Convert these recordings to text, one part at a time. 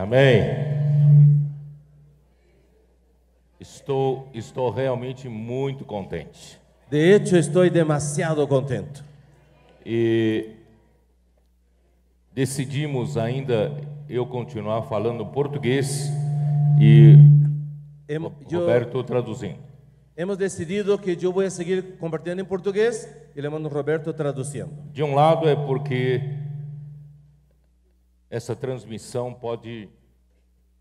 Amém. Estou realmente muito contente. De hecho, estoy demasiado contento. E decidimos ainda eu continuar falando português e Roberto traduzindo. Hemos decidido que yo voy a seguir compartiendo en portugués y el hermano Roberto traduciendo. De um lado é porque essa transmissão pode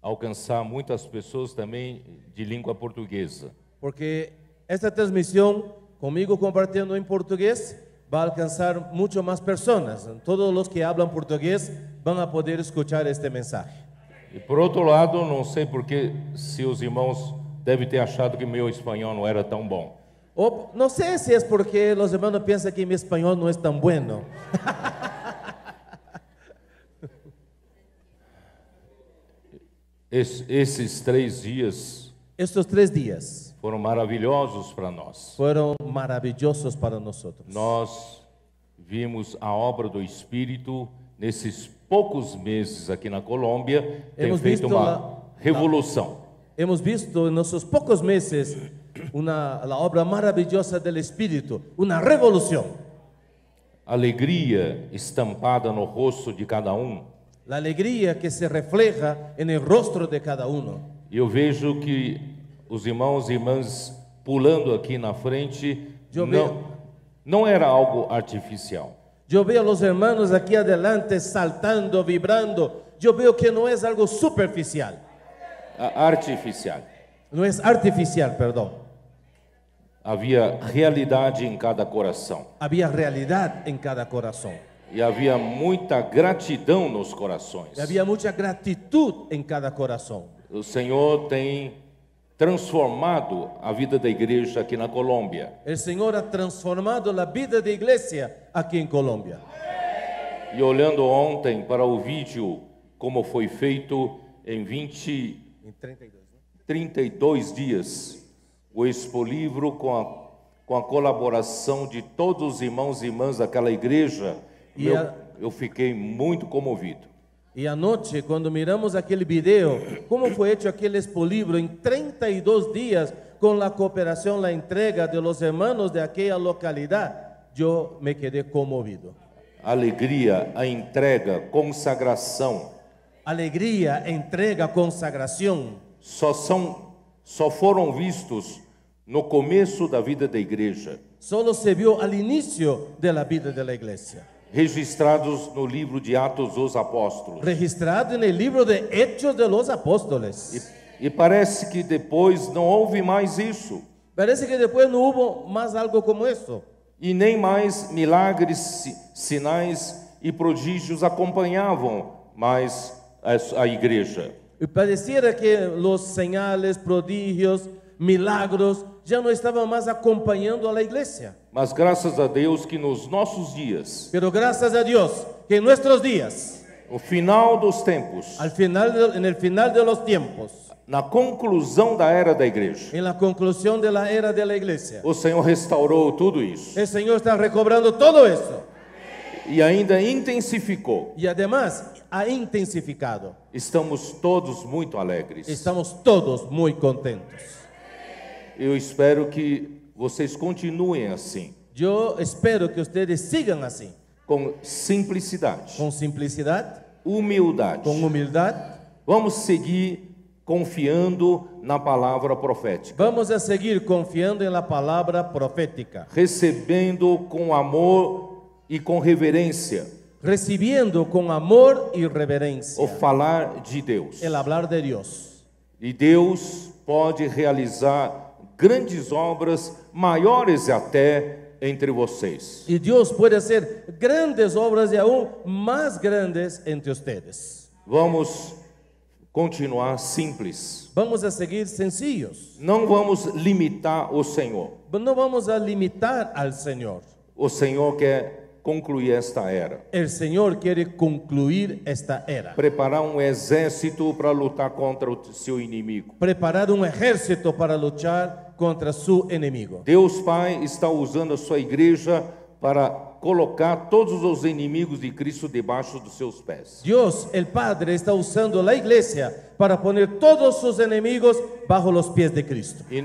alcançar muitas pessoas também de língua portuguesa. Porque esta transmisión, conmigo compartiendo en portugués, va a alcanzar mucho más personas. Todos los que hablan portugués van a poder escuchar este mensaje. E por outro lado, não sei porque se os irmãos devem ter achado que meu espanhol não era tão bom. O no sé si es porque los hermanos piensan que mi español no es tan bueno. Esses 3 dias Estos 3 días foram maravilhosos para nós. fueron maravillosos para nosotros. Nós vimos a obra do Espírito nesses poucos meses aqui na Colômbia, tem Hemos feito visto uma revolução. Hemos visto en nuestros pocos meses la obra maravillosa del Espíritu, una revolución. Alegria estampada no rosto de cada La alegría que se refleja en el rostro de cada uno. Eu vejo que os irmãos e irmãs pulando aqui na frente não era algo artificial. Yo veo a los hermanos aquí adelante saltando, vibrando. Yo veo que no es algo superficial. Artificial. No es artificial, perdón. Havia realidade em cada coração. Había realidad en cada corazón. E havia muita gratidão nos corações. Y había mucha gratitud en cada corazón. O Senhor tem transformado a vida da igreja aqui na Colômbia. El Señor ha transformado la vida de iglesia aquí en Colombia. E olhando ontem para o vídeo, como foi feito em 32 dias, o Expolivro com a colaboração de todos os irmãos e irmãs daquela igreja, eu fiquei muito comovido. Y anoche, cuando miramos aquel video, cómo fue hecho aquel expolibro en 32 días, con la cooperación, la entrega de los hermanos de aquella localidad, yo me quedé conmovido. Alegria, a entrega, consagração. Alegría, entrega, consagración. Só foram vistos no começo da vida da igreja. Solo se vio al inicio de la vida de la iglesia. Registrados no livro de Atos dos Apóstolos. Registrado en el libro de Hechos de los Apóstoles. E parece que depois não houve mais isso. Parece que después no hubo más algo como eso. E nem mais milagres, sinais e prodígios acompanhavam mais a igreja. Y pareciera que los señales, prodigios, milagros ya no estaban más acompañando a la iglesia. Mas graças a Deus que nos nossos dias, Pero gracias a Dios que en nuestros días, no final dos tempos, en el final de los tiempos, na conclusão da era da igreja, en la conclusión de la era de la iglesia, o Senhor restaurou tudo isso el Señor está recobrando todo eso e ainda intensificou. y además ha intensificado. Estamos todos muito alegres. Estamos todos muy contentos. Eu espero que vocês continuem assim, Yo espero que ustedes sigan así, com simplicidade, con simplicidad, humildade. con humildad. Vamos seguir confiando na palavra profética, Vamos a seguir confiando en la palabra profética, recebendo com amor e com reverência recibiendo con amor y reverencia o falar de Deus. el hablar de Dios. E Deus pode realizar grandes obras, maiores até entre vocês. Y Dios puede hacer grandes obras y aún más grandes entre ustedes. Vamos continuar simples. Vamos a seguir sencillos. Não vamos limitar o Senhor. No vamos a limitar al Señor. O Senhor quer concluir esta era. El Señor quiere concluir esta era. Preparar um exército para lutar contra o seu inimigo. Preparar un ejército para luchar contra su enemigo. Deus Pai está usando a sua igreja para colocar todos os inimigos de Cristo debaixo dos seus pés. Dios, el Padre, está usando la iglesia para poner todos sus enemigos bajo los pies de Cristo. E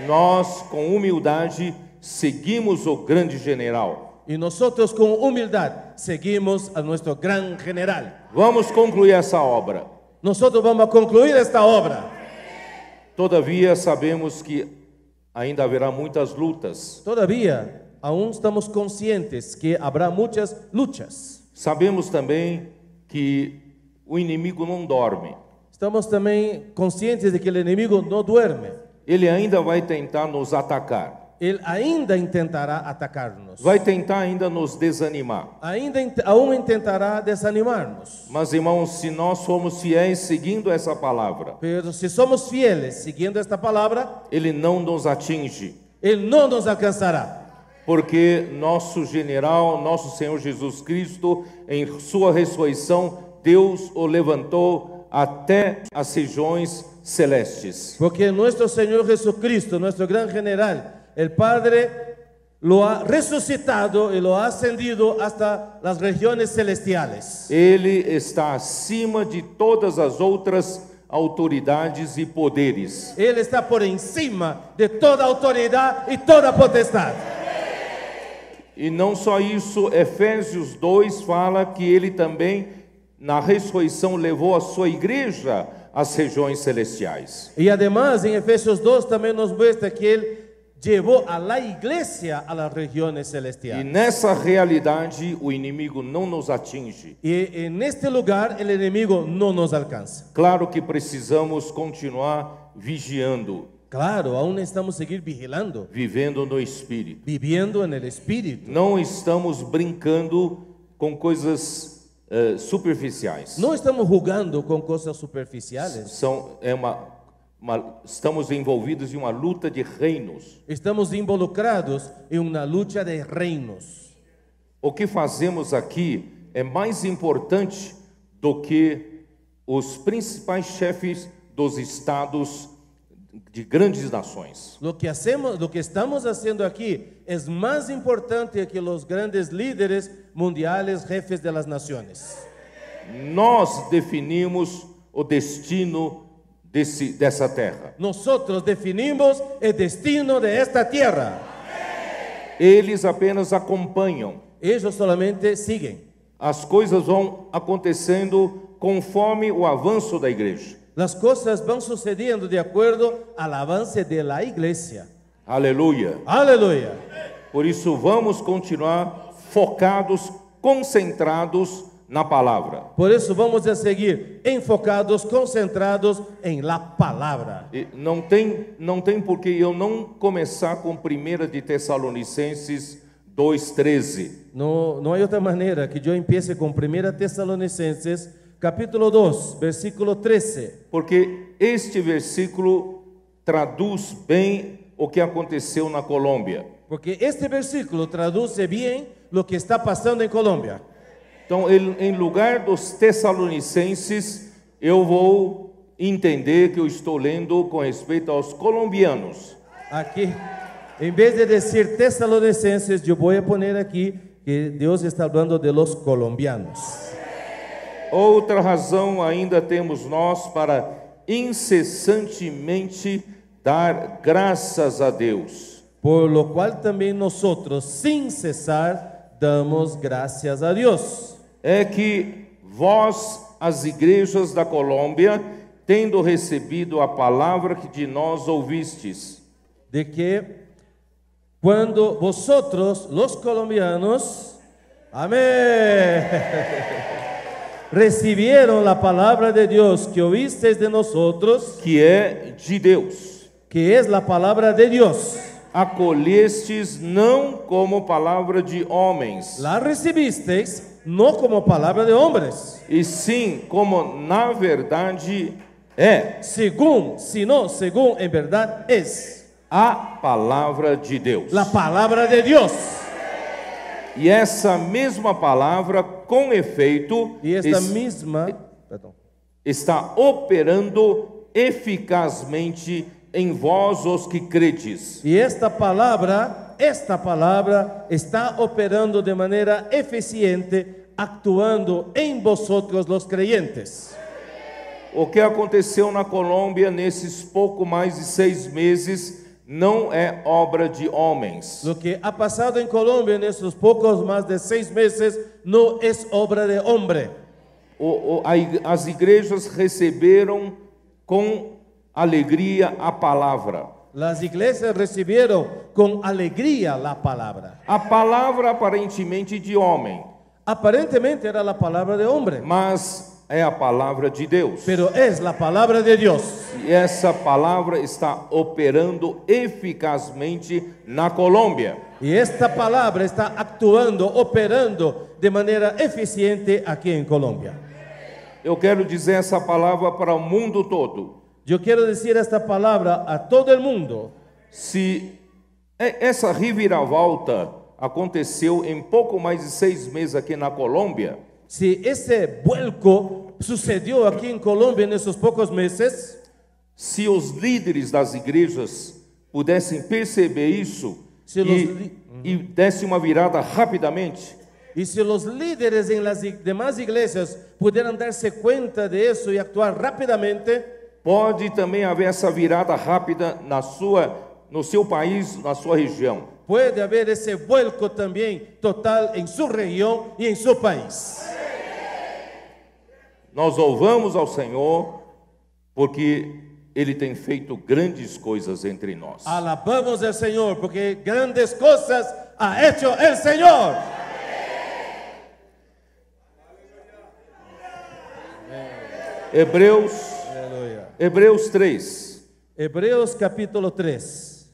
nós, com humildade, seguimos o grande general. Y nosotros con humildad seguimos a nuestro gran general. Vamos concluir essa obra. Nosotros vamos a concluir esta obra. Todavia, sabemos que ainda haverá muitas lutas. Todavía, aún estamos conscientes que habrá muchas luchas. Sabemos também que o inimigo não dorme. Estamos también conscientes de que el enemigo no duerme. Ele ainda vai tentar nos atacar. Él ainda intentará atacarnos. Vai tentar ainda nos desanimar. Aún intentará desanimarnos. Mas, irmãos, se nós somos fiéis seguindo essa palavra, Pero si somos fieles siguiendo esta palabra, ele não nos atinge. Él no nos alcanzará. Porque nosso general, nosso Senhor Jesus Cristo, em sua ressurreição, Deus o levantou até as regiões celestes. Porque nuestro Señor Jesucristo, nuestro gran general, el Padre lo ha resucitado y lo ha ascendido hasta las regiones celestiales. Ele está acima de todas as outras autoridades e poderes. Él está por encima de toda autoridad y toda potestad. E não só isso, Efésios 2 fala que ele também, na ressurreição, levou a sua igreja às regiões celestiais. Y además en Efesios 2 también nos muestra que Él llevó a la iglesia a las regiones E celestiales. nessa realidade, o inimigo não nos atinge. Y en este lugar el enemigo no nos alcanza. Claro que precisamos continuar vigiando, Claro, aún necesitamos seguir vigilando, vivendo no Espírito. viviendo en el Espíritu. Não estamos brincando com coisas superficiais. No estamos jugando con cosas superficiales. Estamos envolvidos em uma luta de reinos. Estamos involucrados en una lucha de reinos. O que fazemos aqui é mais importante do que os principais chefes dos estados de grandes nações. Lo que estamos haciendo aquí es más importante que los grandes líderes mundiales, jefes de las naciones. Nós definimos o destino dessa terra. Nosotros definimos el destino de esta tierra. Eles apenas acompanham. Ellos solamente siguen. As coisas vão acontecendo conforme o avanço da igreja. Las cosas van sucediendo de acuerdo al avance de la iglesia. Aleluia. Aleluya. Por isso vamos continuar focados, concentrados na palavra. Por eso vamos a seguir enfocados, concentrados en la palabra. E não tem por que eu não começar com 1 de Tessalonicenses 2:13. No hay otra manera que yo empiece con 1 Tesalonicenses capítulo 2, versículo 13. Porque este versículo traduz bem o que aconteceu na Colômbia. Porque este versículo traduce bien lo que está pasando en Colombia. Então, em lugar dos Tessalonicenses, eu vou entender que eu estou lendo com respeito aos colombianos. Aquí, en vez de decir tesalonicenses, yo voy a poner aquí que Dios está hablando de los colombianos. Outra razão ainda temos nós para incessantemente dar graças a Deus. Por lo cual también nosotros, sin cesar, damos gracias a Dios. É que vós, as igrejas da Colômbia, tendo recebido a palavra que de nós ouvistes, De que cuando vosotros, los colombianos, amén, recibieron la palabra de Dios que oísteis de nosotros, que é de Deus, que es la palabra de Dios, acolhestes não como palavra de homens, la recibisteis no como palabra de hombres, e sim como na verdade é según en verdad es a palavra de Deus. la palabra de Dios. E essa mesma palavra, com efeito, Y esta misma, está operando eficazmente em vós os que credes. y esta palabra esta palavra está operando de maneira eficiente, actuando em vosotros los creyentes. O que aconteceu na Colômbia nesses pouco mais de 6 meses não é obra de homens. Lo que ha pasado en Colombia en estos pocos más de 6 meses no es obra de hombre. As igrejas receberam com alegria a palavra. Las iglesias recibieron con alegría la palabra. A palavra aparentemente de homem, Aparentemente era la palabra de hombre, mas é a palavra de Deus. pero es la palabra de Dios. E essa palavra está operando eficazmente na Colômbia. Y esta palabra está actuando, operando de manera eficiente aquí en Colombia. Eu quero dizer essa palavra para o mundo todo. Yo quiero decir esta palabra a todo el mundo. Se essa reviravolta aconteceu em pouco mais de 6 meses aqui na Colômbia, Si ese vuelco sucedió aquí en Colombia en esos pocos meses, se os líderes das igrejas pudessem perceber isso e desse uma virada rapidamente, y si los líderes en las demás iglesias pudieran darse cuenta de eso y actuar rápidamente, pode também haver essa virada rápida no seu país, na sua região. puede haber ese vuelco también total en su región y en su país. Nós louvamos ao Senhor porque Ele tem feito grandes coisas entre nós. Alabamos al Señor porque grandes cosas ha hecho el Señor. Hebreus 3. Hebreos capítulo 3.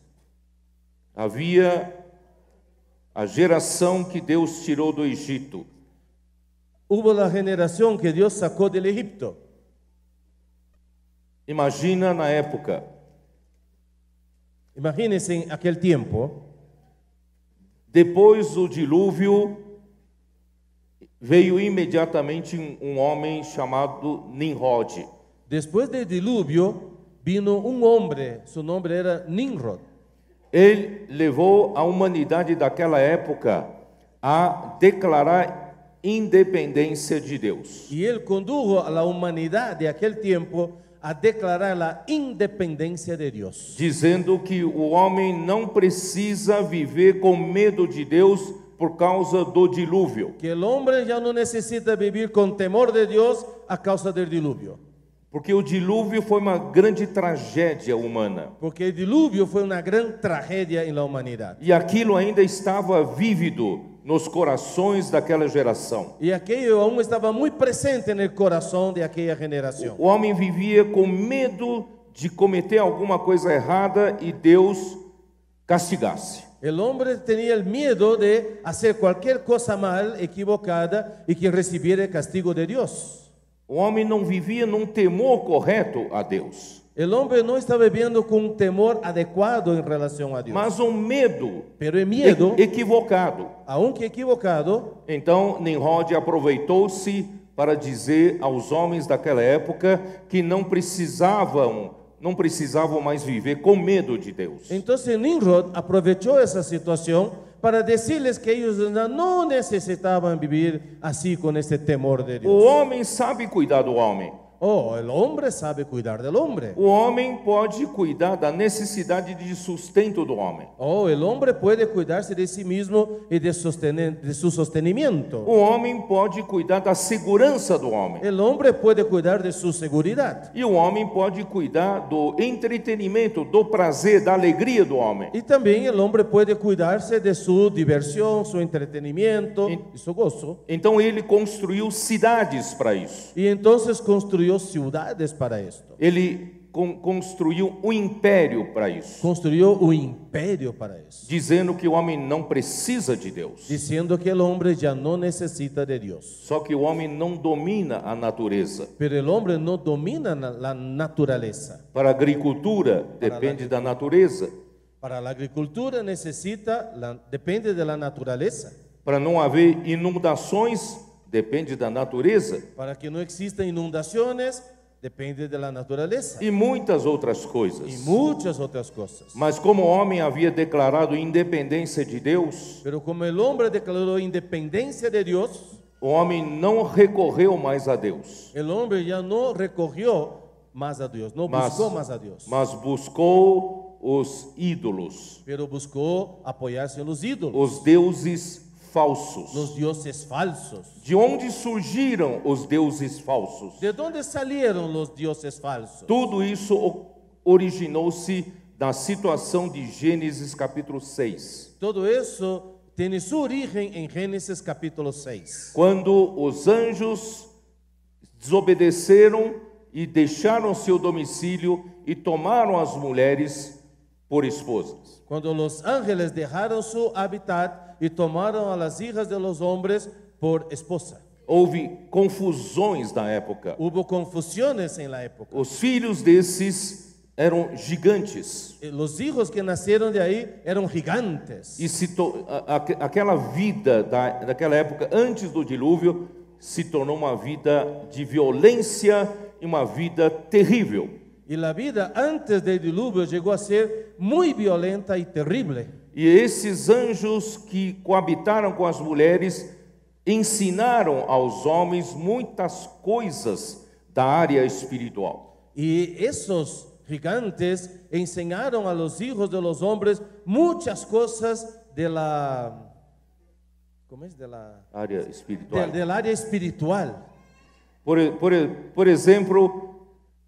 Havia a geração que Deus tirou do Egito. Hubo la generación que Dios sacó del Egipto. Imagina na época, Imagínense en aquel tiempo, depois do dilúvio, veio imediatamente um homem chamado Nimrod. después del diluvio vino un hombre, su nombre era Nimrod. Ele levou a humanidade daquela época a declarar independência de Deus. Y él condujo a la humanidad de aquel tiempo a declarar la independencia de Dios, Dizendo que o homem não precisa viver com medo de Deus por causa do dilúvio. que el hombre ya no necesita vivir con temor de Dios a causa del diluvio, Porque o dilúvio foi uma grande tragédia humana. porque el diluvio fue una gran tragedia en la humanidad. E aquilo ainda estava vívido nos corações daquela geração. Y aquello aún estaba muy presente en el corazón de aquella generación. O homem vivia com medo de cometer alguma coisa errada e Deus castigasse. El hombre tenía el miedo de hacer cualquier cosa mal, equivocada, y que recibiera el castigo de Dios. O homem não vivia num temor correto a Deus, El hombre no está viviendo con un temor adecuado en relación a Dios, mas um medo pero el miedo, equivocado. aunque equivocado, Então Nimrod aproveitou-se para dizer aos homens daquela época que não precisavam mais viver com medo de Deus. entonces Nimrod aprovechó esa situación para decirles que ellos no necesitaban vivir así con ese temor de O Dios. homem sabe cuidar do homem. Oh, el hombre sabe cuidar del hombre. O homem pode cuidar da necessidade de sustento do homem. Oh, el hombre puede cuidarse de sí mismo y de su sostenimiento. O homem pode cuidar da segurança do homem. El hombre puede cuidar de su seguridad. E o homem pode cuidar do entretenimento, do prazer, da alegria do homem. Y también el hombre puede cuidarse de su diversión, su entretenimiento y su gozo. Então ele construiu cidades para isso. Y entonces construyó ciudades para esto. Ele construiu um império para isso, Construyó un imperio para eso, dizendo que o homem não precisa de Deus. diciendo que el hombre ya no necesita de Dios. Só que o homem não domina a natureza. Pero el hombre no domina la naturaleza. Para a agricultura depende da natureza. Para la agricultura depende de la naturaleza. Para não haver inundações depende da natureza. Para que no existan inundaciones, depende de la naturaleza e muitas outras coisas. y muchas otras cosas. Mas como o homem havia declarado independência de Deus, Pero como el hombre declaró independencia de Dios, o homem não recorreu mais a Deus, el hombre ya no recogió más a Dios, no buscó más a Dios, mas buscou os ídolos, pero buscó apoyarse en los ídolos, os deuses falsos. los dioses falsos. De onde surgiram os deuses falsos? ¿De dónde salieron los dioses falsos? Tudo isso originou-se da situação de Gênesis capítulo 6. Todo eso tiene su origen en Génesis capítulo 6. Quando os anjos desobedeceram e deixaram seu domicílio e tomaram as mulheres por esposas. Cuando los ángeles dejaron su hábitat y tomaron a las hijas de los hombres por esposa. Houve confusões na época. Hubo confusiones en la época. Os filhos desses eram gigantes. Los hijos que nacieron de ahí eran gigantes. E aquela vida daquela época, antes do dilúvio, se tornou uma vida de violência e uma vida terrível. Y la vida antes del diluvio llegó a ser muy violenta y terrible. E esses anjos que coabitaram com as mulheres ensinaram aos homens muitas coisas da área espiritual. Y esos gigantes enseñaron a los hijos de los hombres muchas cosas de la, ¿cómo es? De la, Área espiritual. del área espiritual. Por exemplo,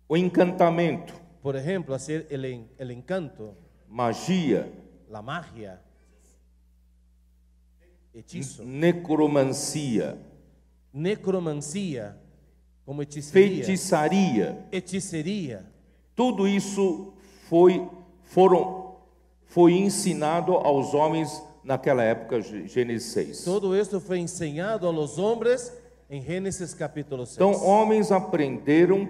o encantamento, Por ejemplo, hacer el encanto, magia, la magia, hechizo, necromancia, necromancia, como hechicería, feitiçaria. hechicería. Tudo isso foi ensinado aos homens naquela época, Gênesis 6. Todo esto fue enseñado a los hombres en Génesis capítulo 6. Então, homens aprenderam,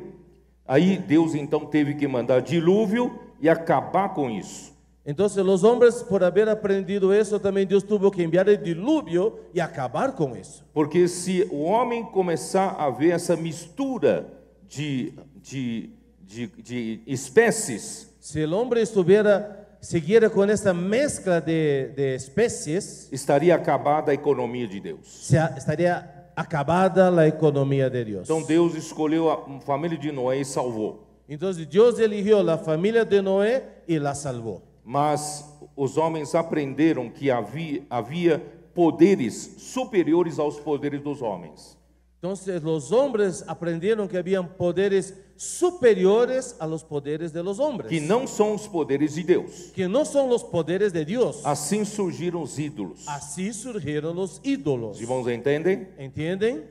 aí Deus então teve que mandar dilúvio e acabar com isso. Entonces los hombres, por haber aprendido eso, también Dios tuvo que enviar el diluvio y acabar con eso. Porque se o homem começar a ver essa mistura de espécies, Si el hombre siguiera con esta mezcla de especies, estaria acabada a economia de Deus. estaría acabada la economía de Dios. Então Deus escolheu a família de Noé e salvou. Entonces Dios eligió la familia de Noé y la salvó. Mas os homens aprenderam que havia poderes superiores aos poderes dos homens. Entonces los hombres aprendieron que habían poderes superiores a los poderes de los hombres, Que não são os poderes de Deus. que no son los poderes de Dios. Assim surgiram os ídolos. Así surgieron los ídolos. Os irmãos entendem? ¿Entienden?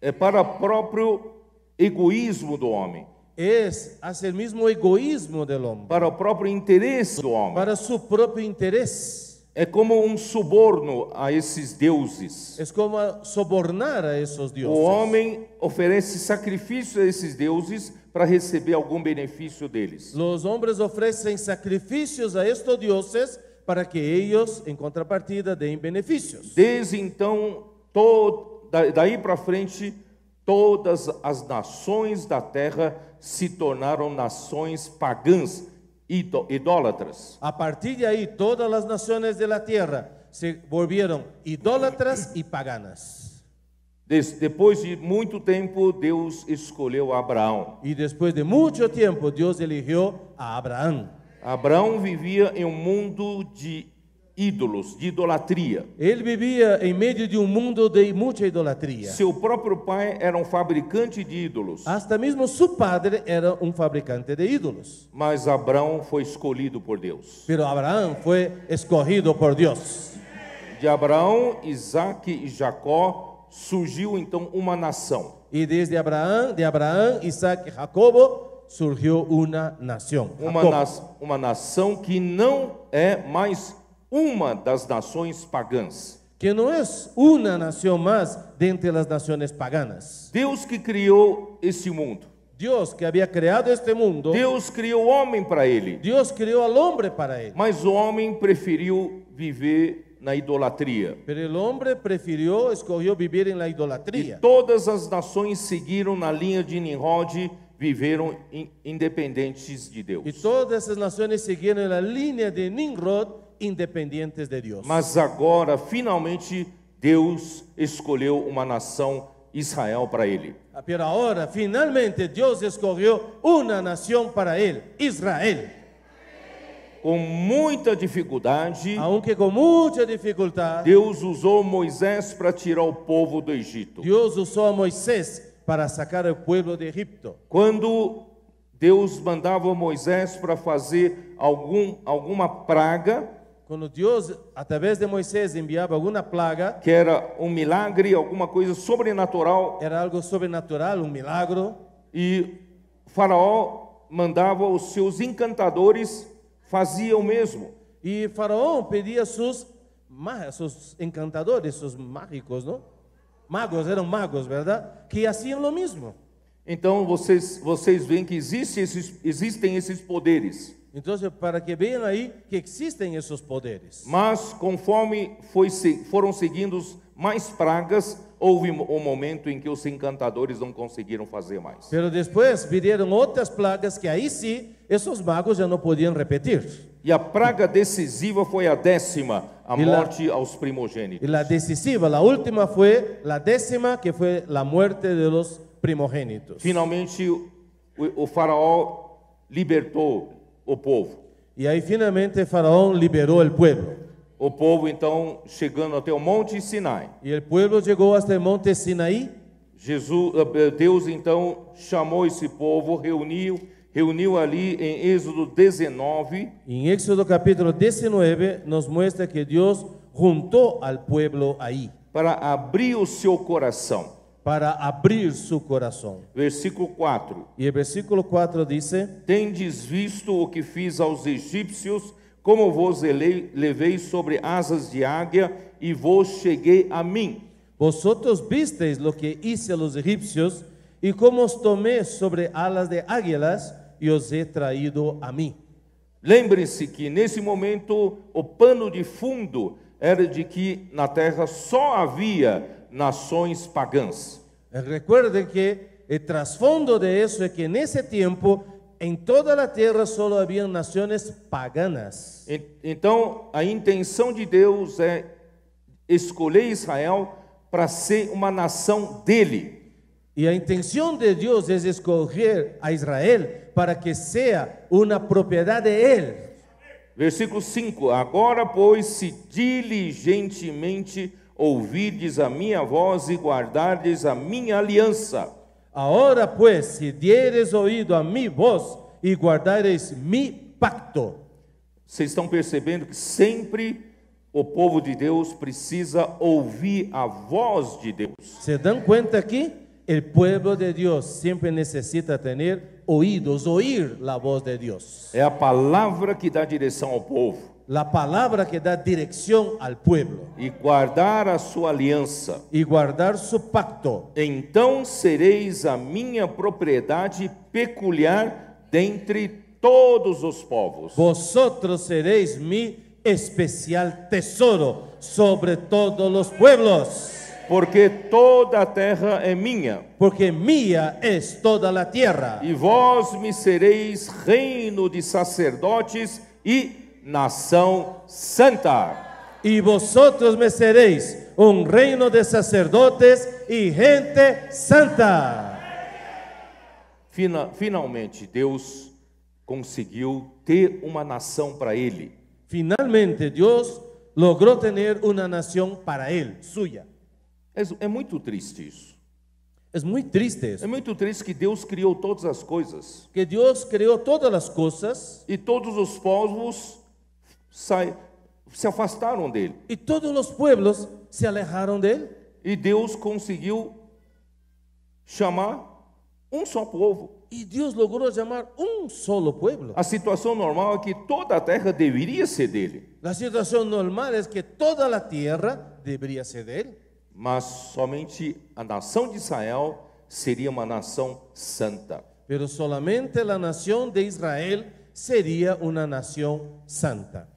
É para o próprio egoísmo do homem, Es hacia el mismo egoísmo del hombre, para o próprio interesse do homem. para su propio interés. É como um suborno a esses deuses. Es como sobornar a esos O dioses. homem oferece sacrifício a esses deuses para receber algum benefício deles. Los hombres ofrecen sacrificios a estos dioses para que ellos, en contrapartida, den beneficios. Desde então, daí para frente, todas as nações da terra se tornaram nações pagãs, idólatras. A partir de ahí, todas las naciones de la tierra se volvieron idólatras y paganas. Depois de muito tempo, Deus escolheu Abraão. Y después de mucho tiempo, Dios eligió a Abraham. Abraão vivia em um mundo de ídolos, de idolatria. Él vivía en medio de un mundo de mucha idolatría. Seu próprio pai era um fabricante de ídolos, Hasta mismo su padre era un fabricante de ídolos. mas Abraão foi escolhido por Deus. Pero Abraham fue escogido por Dios. De Abraão, Isaque e Jacó surgiu então uma nação. Y desde Abraham, Isaac y Jacobo surgió una nación. Uma nação que não é mais uma das nações pagãs. Que no es una nación más de entre las naciones paganas. Deus que criou esse mundo. Dios que había creado este mundo, Deus criou o homem para ele. Dios creó al hombre para él. Mas o homem preferiu viver na idolatria. Pero el hombre escogió vivir en la E idolatría. todas as nações seguiram na linha de Nimrod, viveram independentes de Y Deus. todas esas naciones siguieron la línea de Nimrod, independientes de Dios. Mas agora, finalmente, Deus escolheu uma nação, Israel, para ele. Pero ahora, finalmente, Dios escogió una nación para él, Israel. Com muita dificuldade, Aunque con mucha dificultad, Deus usou Moisés para tirar o povo do Egito. Dios usó a Moisés para sacar al pueblo de Egipto. Quando Deus mandava Moisés para fazer alguma praga, Cuando Dios, a través de Moisés, enviaba alguna plaga, que era um milagre, alguma coisa sobrenatural, era algo sobrenatural, un milagro, e Faraó mandava os seus encantadores, fazia o mesmo. y Faraón pedía sus encantadores, sus mágicos, ¿no? Magos, eran magos, ¿verdad? Que hacían lo mismo. Então vocês veem que existem esses poderes. Entonces, para que vean ahí que existen esos poderes. Mas conforme foram seguindo mais pragas, houve um momento em que os encantadores não conseguiram fazer mais. Pero después vinieron otras plagas que ahí sí, esos magos ya no podían repetir. E a praga decisiva foi a 10ª, a E lá- morte aos Y primogênitos. la decisiva, la última fue la 10ª, que fue la muerte de los primogénitos. Finalmente, o faraó libertou o povo. Y ahí finalmente Faraón liberó el pueblo. O povo, então, chegando até o Monte Sinai. Y el pueblo llegó hasta el monte Sinaí. Deus, então, chamou esse povo, reuniu ali em Êxodo 19, Y en Éxodo capítulo 19 nos muestra que Dios juntó al pueblo ahí para abrir o seu coração. para abrir su corazón. Versículo 4. Y el versículo 4 dice: Tendes visto o que fiz aos egípcios, como vos levei sobre asas de águia e vos cheguei a mim. Vosotros visteis lo que hice a los egipcios y cómo os tomé sobre alas de águilas y os he traído a mí. Lembre-se que nesse momento o pano de fundo era de que na terra só havia nações pagãs. Recuerden que el trasfondo de eso es que en ese tiempo en toda la tierra solo habían naciones paganas. Então a intenção de Deus é escolher Israel para ser uma nação dele. Y la intención de Dios es escoger a Israel para que sea una propiedad de Él. Versículo 5: Agora, pois, se diligentemente ouvirdes a minha voz e guardardes a minha aliança. Ahora pues, si dieres oído a mi voz y guardareis mi pacto. Vocês estão percebendo que sempre o povo de Deus precisa ouvir a voz de Deus. ¿Se dan cuenta aquí? El pueblo de Dios siempre necesita tener oídos, oír la voz de Dios. É a palavra que dá direção ao povo. La palabra que da dirección al pueblo E guardar a sua aliança. y guardar su pacto. Então sereis a minha propriedade peculiar dentre todos os povos. Vosotros seréis mi especial tesoro sobre todos los pueblos. Porque toda a terra é minha. Porque mía es toda la tierra. E vós me sereis reino de sacerdotes e nação santa. Y vosotros me seréis un reino de sacerdotes y gente santa. Finalmente, Deus conseguiu ter uma nação para ele. Finalmente Dios logró tener una nación para él, suya. É muito triste isso. Es muy triste É eso, muito triste que Deus criou todas as coisas que Dios creó todas las cosas e todos os povos se afastaram dele. y todos los pueblos se alejaron de él. E Deus conseguiu chamar um só povo. Y Dios logró llamar un solo pueblo. A situação normal é que toda a terra deveria ser dele, La situación normal es que toda la tierra debería ser de él. mas somente a nação de Israel seria uma nação santa. Pero solamente la nación de Israel sería una nación santa.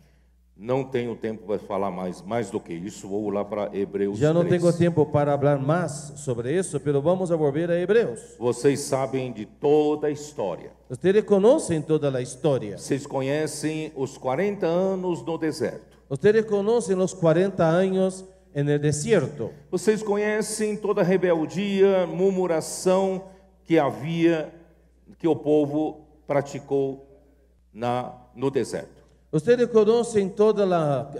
Não tenho tempo para falar mais do que isso. Vou lá para Hebreus Ya no 3. tengo tiempo para hablar más sobre eso, pero vamos a volver a Hebreos. Vocês sabem de toda a história. Ustedes conocen toda la historia. Vocês conhecem os 40 anos no deserto. Ustedes conocen los 40 años en el desierto. Vocês conhecem toda a rebeldia, murmuração que havia, que o povo praticou no deserto. Ustedes conocen todo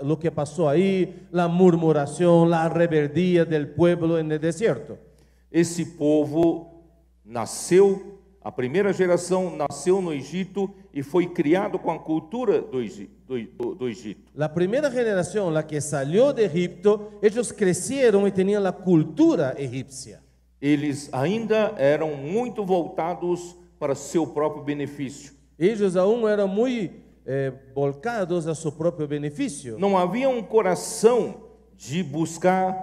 lo que pasó ahí, la murmuración, la rebeldía del pueblo en el desierto. Esse povo nasceu, a primeira geração nasceu no Egito e foi criado com a cultura do Egito. La primera generación, la que salió de Egipto, ellos crecieron y tenían la cultura egipcia. Eles ainda eram muito voltados para seu próprio benefício. Ellos aún eran muy volcados a su propio beneficio. Não havia um coração de buscar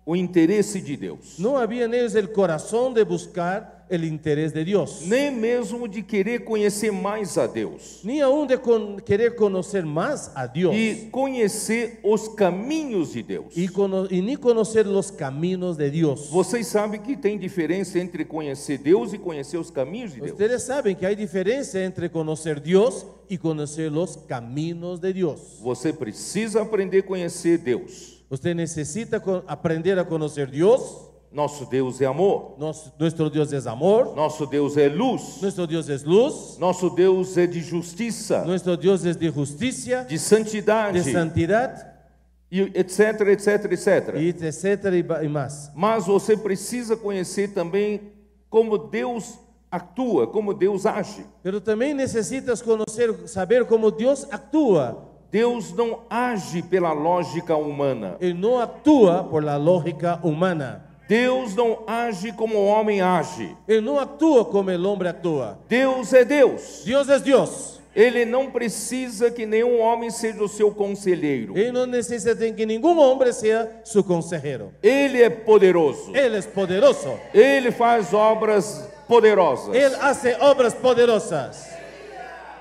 o interesse de Deus. No había en ellos el corazón de buscar el interés de Dios, Nem mesmo de querer conhecer mais a Deus. ni aún de querer conocer más a Dios, E conhecer os caminhos de Deus. y ni conocer los caminos de Dios. Vocês sabem que tem diferença entre conhecer Deus e conhecer os caminhos de Deus. Ustedes saben que hay diferencia entre conocer Dios y conocer los caminos de Dios. Você precisa aprender a conhecer Deus. Usted necesita aprender a conocer Dios. Nosso Deus é amor. Nuestro Dios es amor. Nosso Deus é luz. Nuestro Dios es luz. Nosso Deus é de justiça, Nuestro Dios es de justicia, de santidade, de santidad, e etc, etc, etc. y etcétera y más. Mas você precisa conhecer também como Deus atua, como Deus age. Pero también necesitas saber cómo Dios actúa. Deus não age pela lógica humana. Él no actúa por la lógica humana. Deus não age como o homem age. Él no actúa como el hombre actúa. Deus é Deus. Dios es Dios. Ele não precisa que nenhum homem seja o seu conselheiro. Él no necesita que ningún hombre sea su consejero. Ele é poderoso. Él es poderoso. Ele faz obras poderosas. Él hace obras poderosas.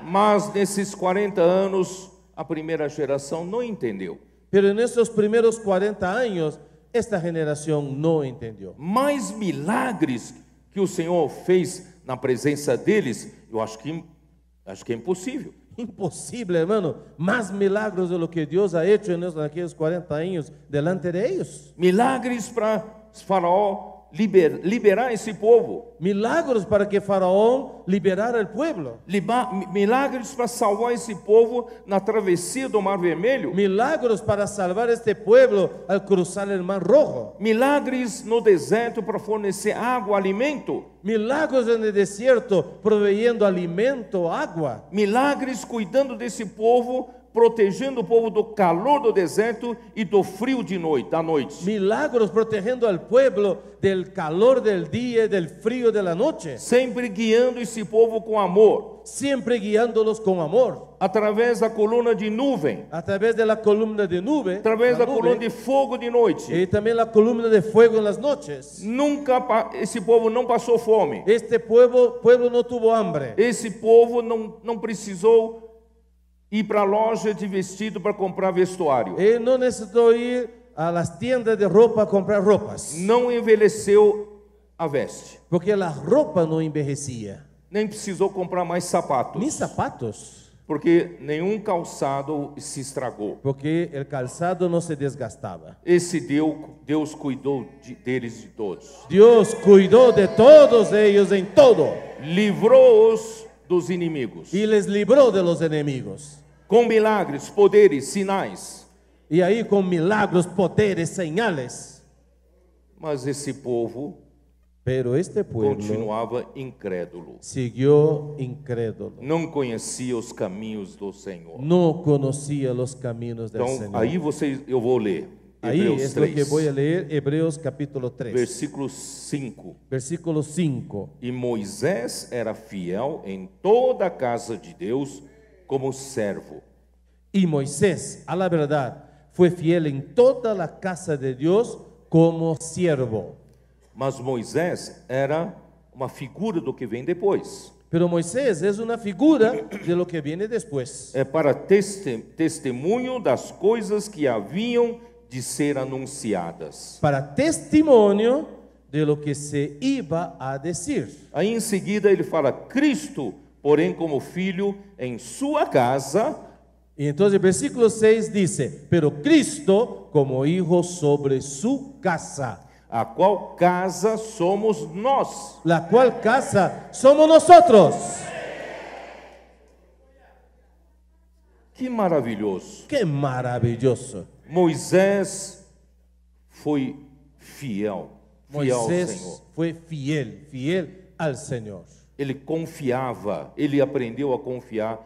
Mas nesses 40 anos, a primeira geração não entendeu. Pero en esos primeros 40 años, esta generación no entendió. Mais milagres que o Senhor fez na presença deles, eu acho que é impossível. Imposible, hermano. Más milagros de lo que Dios ha hecho en aquellos 40 años delante de ellos. Milagres para Faraó liberar esse povo. Milagros para que Faraón liberara el pueblo. Milagres para salvar esse povo na travessia do Mar Vermelho. Milagros para salvar este pueblo al cruzar el Mar Rojo. Milagres no deserto para fornecer água, alimento. Milagros en el desierto proveyendo alimento, agua. Milagres cuidando desse povo, protegendo o povo do calor do deserto e do frio da noite. Milagros protegiendo al pueblo del calor del día y del frío de la noche. Sempre guiando esse povo com amor. Siempre guiándolos con amor. Através da coluna de nuvem. A través de la columna de nube. Através da coluna de fogo de noite. Y también la columna de fuego en las noches. Nunca esse povo não passou fome. Este pueblo no tuvo hambre. Esse povo não precisou ir para a loja de vestido para comprar vestuário. Él no necesitó ir a las tiendas de ropa a comprar ropas. Não envelheceu a veste. Porque la ropa no envejecía. Nem precisou comprar mais sapatos. Ni zapatos. Porque nenhum calçado se estragou. Porque el calzado no se desgastaba. Esse Deus cuidou deles de todos. Dios cuidó de todos ellos en todo. Livrou-os dos inimigos. Y les libró de los enemigos. Com milagres, poderes, sinais. Y ahí con milagros, poderes, señales. Mas esse povo Pero este pueblo continuava incrédulo. siguió incrédulo. Não conhecia os caminhos do Senhor. No conocía los caminos del Então, Señor. aí eu vou ler. Ahí Hebreus es lo 3, que voy a leer, Hebreos capítulo 3, versículo 5. versículo 5. E Moisés era fiel em toda a casa de Deus como servo. Y Moisés, a la verdad, fue fiel en toda la casa de Dios como siervo. Mas Moisés era uma figura do que vem depois. Pero Moisés es una figura de lo que viene después. É para testemunho das coisas que haviam de ser anunciadas. Para testimonio de lo que se iba a decir. Aí em seguida ele fala: Cristo, porém, como filho em sua casa. Y entonces el versículo 6 dice, pero Cristo como hijo sobre su casa. A qual casa somos nós? La cual casa somos nosotros. Que maravilhoso. Qué maravilloso. Moisés foi fiel ao Senhor. Moisés fue fiel al Señor. Ele confiava, ele aprendeu a confiar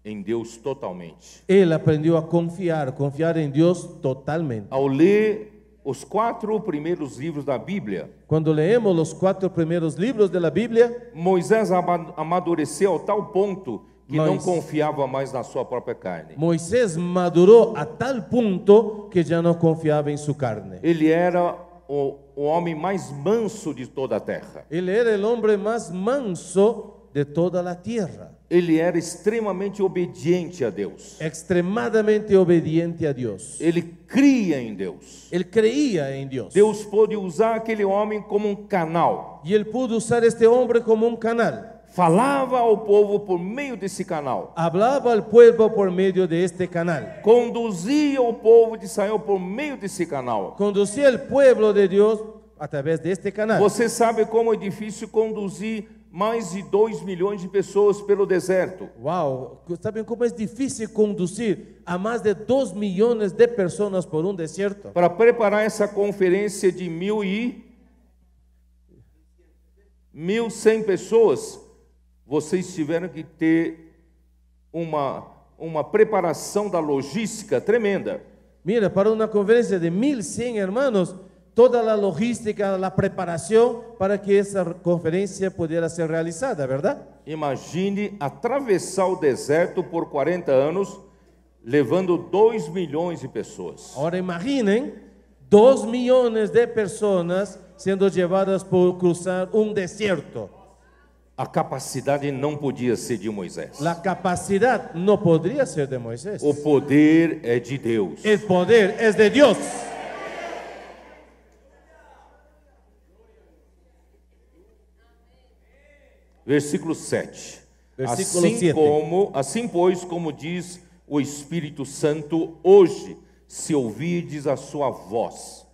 em Deus totalmente. Él aprendió a confiar en Dios totalmente. Ao ler os 4 primeiros livros da Bíblia, Cuando leemos los 4 primeros libros de la Biblia, Moisés amadureceu a tal ponto que não Mas- confiava mais na sua própria carne. Moisés maduró a tal punto que ya no confiaba en su carne. Ele era o homem mais manso de toda a terra. Él era el hombre más manso de toda la tierra, Ele era extremamente obediente a Deus. extremadamente obediente a Dios. Ele cria em Deus. Él creía en Dios. Deus pôde usar aquele homem como um canal. Y él pudo usar este hombre como un canal. Falava ao povo por meio desse canal. Hablaba al pueblo por medio de este canal. Conduzia o povo de Israel por meio desse canal. Conducía al pueblo de Dios a través de este canal. Você sabe como é difícil conduzir mais de 2 milhões de pessoas pelo deserto. Wow, ¿saben cómo es difícil conducir a más de 2 millones de personas por un desierto? Para preparar essa conferência de 1.100 pessoas, vocês tiveram que ter uma preparação da logística tremenda. Mira, para una conferencia de 1.100 hermanos, toda la logística, la preparación para que esa conferencia pudiera ser realizada, ¿verdad? Imagine atravessar o deserto por 40 anos, levando 2 milhões de pessoas. Ahora imaginen 2 millones de personas siendo llevadas por cruzar un desierto. A capacidade não podia ser de Moisés. La capacidad no podría ser de Moisés. O poder é de Deus. El poder es de Dios. Versículo 7. Versículo 7. Assim, pois, como diz o Espírito Santo, hoje, se ouvirdes a sua voz.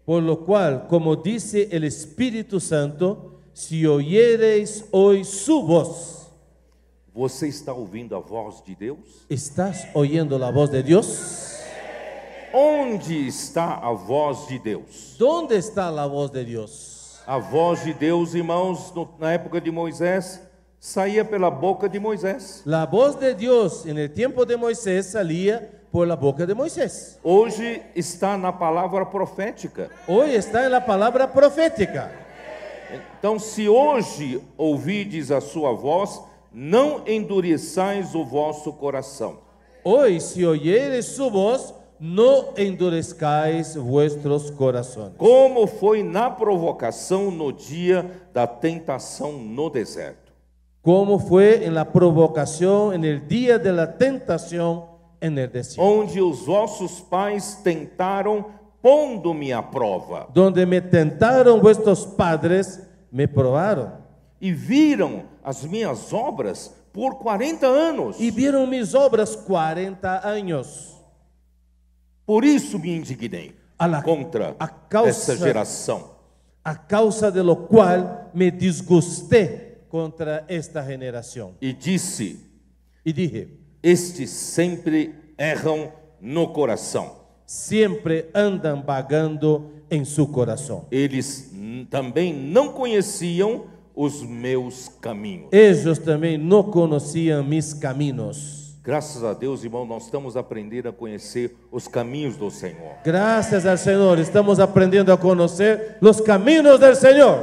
Por lo cual, como dice el Espíritu Santo, si oyereis hoy su voz. Você está ouvindo a voz de Deus? ¿Estás oyendo la voz de Dios? Onde está a voz de Deus? ¿Dónde está la voz de Dios? A voz de Deus, irmãos, na época de Moisés, saía pela boca de Moisés. La voz de Dios en el tiempo de Moisés salía por la boca de Moisés. Hoje está na palavra profética. Hoy está en la palabra profética. Então, se hoje ouvides a sua voz, não endureçais o vosso coração. Hoy, si oyeres su voz, no endurezcáis vuestros corazones. Como foi na provocação no dia da tentação no deserto. Como fue en la provocación en el día de la tentación en el desierto. Onde os vossos pais tentaram, pondo-me à prova. Donde me tentaron vuestros padres, me probaron. E viram as minhas obras por 40 anos. Y vieron mis obras 40 años. Por isso me indignei contra essa geração. A causa de lo cual me disgusté contra esta generación. E disse: Y dije, estes sempre erram no coração. siempre andan vagando en su corazón. Eles também não conheciam os meus caminhos. Ellos también no conocían mis caminos. Graças a Deus, irmão, nós estamos aprendendo a conhecer os caminhos do Senhor. Gracias al Señor, estamos aprendiendo a conocer los caminos del Señor.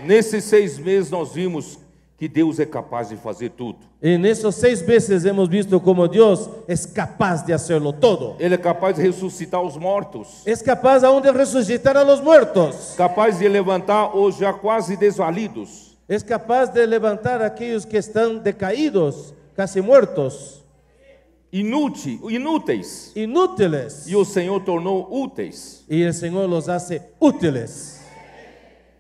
Nesses 6 meses nós vimos que Deus é capaz de fazer tudo. En esos 6 meses hemos visto cómo Dios es capaz de hacerlo todo. Ele é capaz de ressuscitar os mortos, Es capaz aún de resucitar a los muertos. capaz de levantar os já quase desvalidos. Es capaz de levantar a aquellos que están decaídos, casi muertos, inúteis. inútiles. E o Senhor tornou úteis. Y el Señor los hace útiles.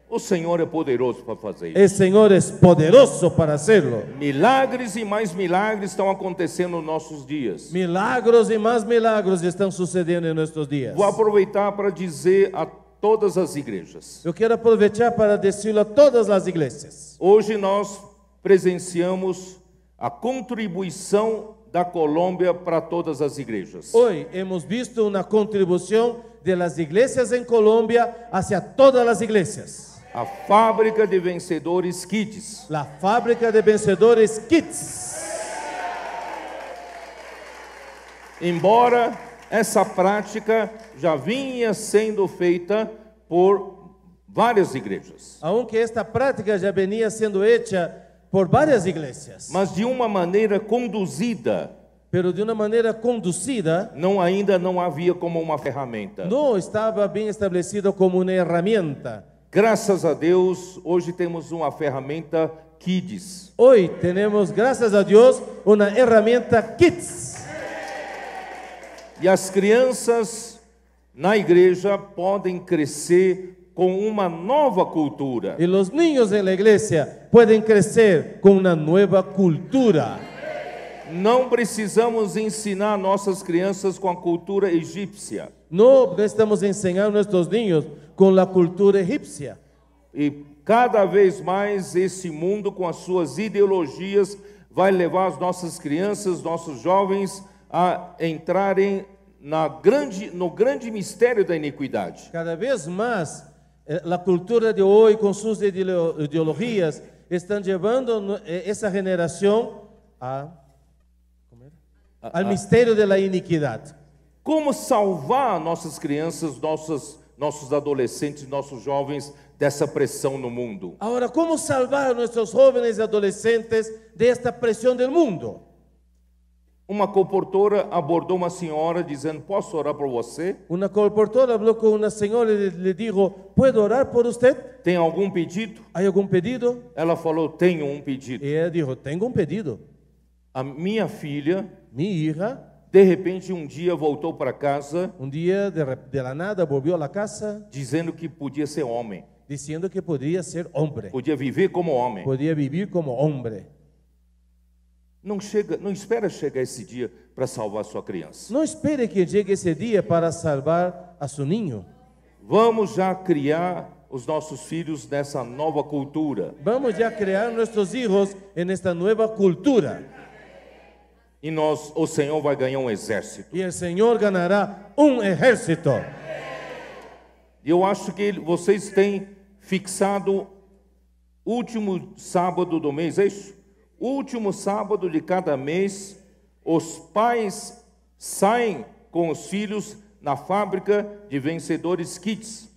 O Senhor é poderoso para fazer isso. El Señor es poderoso para hacerlo. Milagres e mais milagres estão acontecendo nos nossos dias. Milagros y más milagros están sucediendo en nuestros días. Vou aproveitar para dizer a todas as igrejas. Yo quiero aprovechar para decirlo a todas las iglesias. Hoje nós presenciamos a contribuição da Colômbia para todas as igrejas. Hoy hemos visto una contribución de las iglesias en Colombia hacia todas las iglesias. A Fábrica de Vencedores Kids. La Fábrica de Vencedores Kids. Embora essa prática já vinha sendo feita por várias igrejas, Aunque esta práctica ya venía siendo hecha por varias iglesias, mas de uma maneira conduzida, pero de una manera conducida, ainda não havia como uma ferramenta. no estaba bien establecido como una herramienta. Graças a Deus, hoje temos uma ferramenta Kids. Hoy tenemos, gracias a Dios, una herramienta Kids. E as crianças na igreja podem crescer com uma nova cultura. Y los niños en la iglesia pueden crecer con una nueva cultura. Não precisamos ensinar nossas crianças com a cultura egípcia. No estamos enseñando a nuestros niños con la cultura egipcia. E cada vez mais esse mundo com as suas ideologias vai levar as nossas crianças, nossos jovens a entrarem no grande mistério da iniquidade. Cada vez más la cultura de hoy con sus ideologías están llevando esa generación al misterio de la iniquidad. Como salvar nossas crianças, nossos adolescentes, nossos jovens dessa pressão no mundo? Ahora, ¿cómo salvar a nuestros jóvenes y adolescentes de esta presión del mundo? Uma comportora abordou uma senhora dizendo: posso orar por você? Una colportora habló con una señora y le dijo, ¿puedo orar por usted? Tem algum pedido? ¿Hay algún pedido? Ela falou: tenho um pedido. Y ella dijo, tengo un pedido. A minha filha, Mi hija, de repente, um dia voltou para casa un día de la nada volvió a la casa dizendo que podia ser homem, diciendo que podría ser hombre, podia viver como homem. podía vivir como hombre. Não espera chegar esse dia para salvar sua criança. No espere que llegue ese día para salvar a su niño. Vamos já criar os nossos filhos nessa nova cultura. Vamos ya a crear nuestros hijos en esta nueva cultura. E o Senhor vai ganhar um exército. Y el Señor ganará un ejército. E eu acho que vocês têm fixado último sábado do mês, é isso? Último sábado de cada mês, os pais saem com os filhos na Fábrica de Vencedores Kids.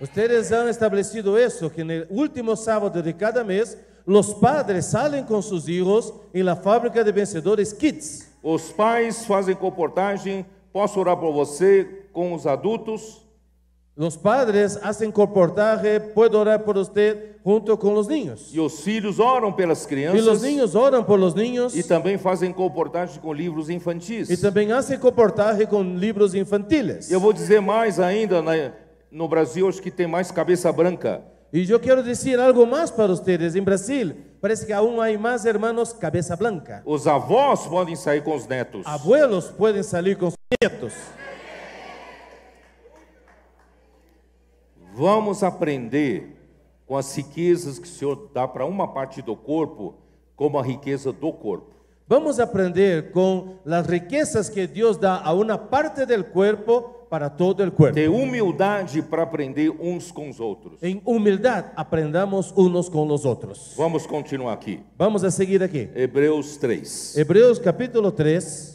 Ustedes han establecido eso, que en el último sábado de cada mes, los padres salen con sus hijos en la Fábrica de Vencedores Kids. Os pais fazem comportagem, posso orar por você, com os adultos. Los padres hacen comportaje, puedo orar por usted junto con los niños. E os filhos oram pelas Y crianças. los niños oran por los niños. E também fazem comportagem com livros infantis. Y también hacen comportaje con libros infantiles. E eu vou dizer mais ainda, no Brasil, acho que tem mais cabeça branca. Y yo quiero decir algo más para ustedes. En Brasil parece que aún hay más hermanos cabeza blanca. Os avós podem sair com os netos. Abuelos pueden salir con sus nietos. Vamos aprender com as riquezas que o Senhor dá para uma parte do corpo, como a riqueza do corpo. Vamos a aprender con las riquezas que Dios da a una parte del cuerpo para todo el cuerpo. Ter humildade para aprender uns com os outros. En humildad aprendamos unos con los otros. Vamos continuar aqui. Vamos a seguir aquí. Hebreus 3. Hebreos capítulo 3,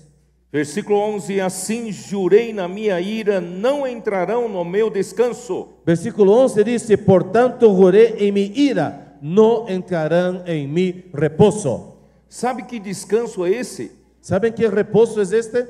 Versículo 11. Assim jurei na minha ira, não entrarão no meu descanso. versículo 11 dice, por tanto juré en mi ira, no entrarán en mi reposo. Sabe que descanso é esse? ¿Saben qué reposo es este?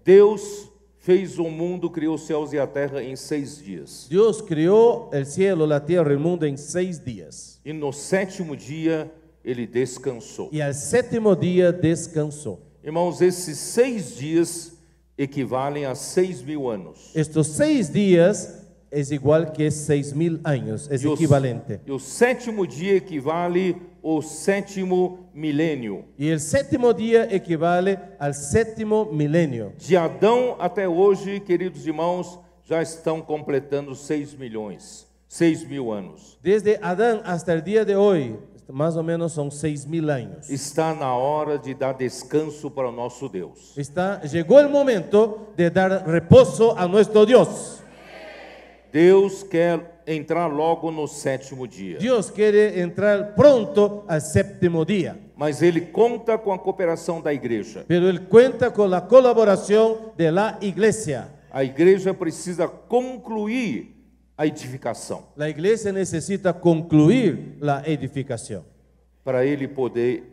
Deus fez o mundo, criou os céus e a terra em 6 dias. Dios crió el cielo, la tierra, el mundo en 6 días. E no 7º dia ele descansou. Y al 7º día descansó. Irmãos, esses 6 dias equivalem a 6.000 anos. Estos 6 días es igual que 6.000 años, es equivalente. E o 7º dia equivale ao 7º milênio. Y el 7º día equivale al 7º milenio. De Adão até hoje, queridos irmãos, já estão completando 6.000 anos. Desde Adán hasta el día de hoy, más o menos son 6.000 años. Está na hora de dar descanso para o nosso Deus. Llegó el momento de dar reposo a nuestro Dios. Deus quer entrar logo no 7º dia. Dios quiere entrar pronto al 7º día. Mas Ele conta com a cooperação da igreja. Pero Él cuenta con la colaboración de la iglesia. A igreja precisa concluir a edificação La iglesia necesita concluir la edificación para Ele poder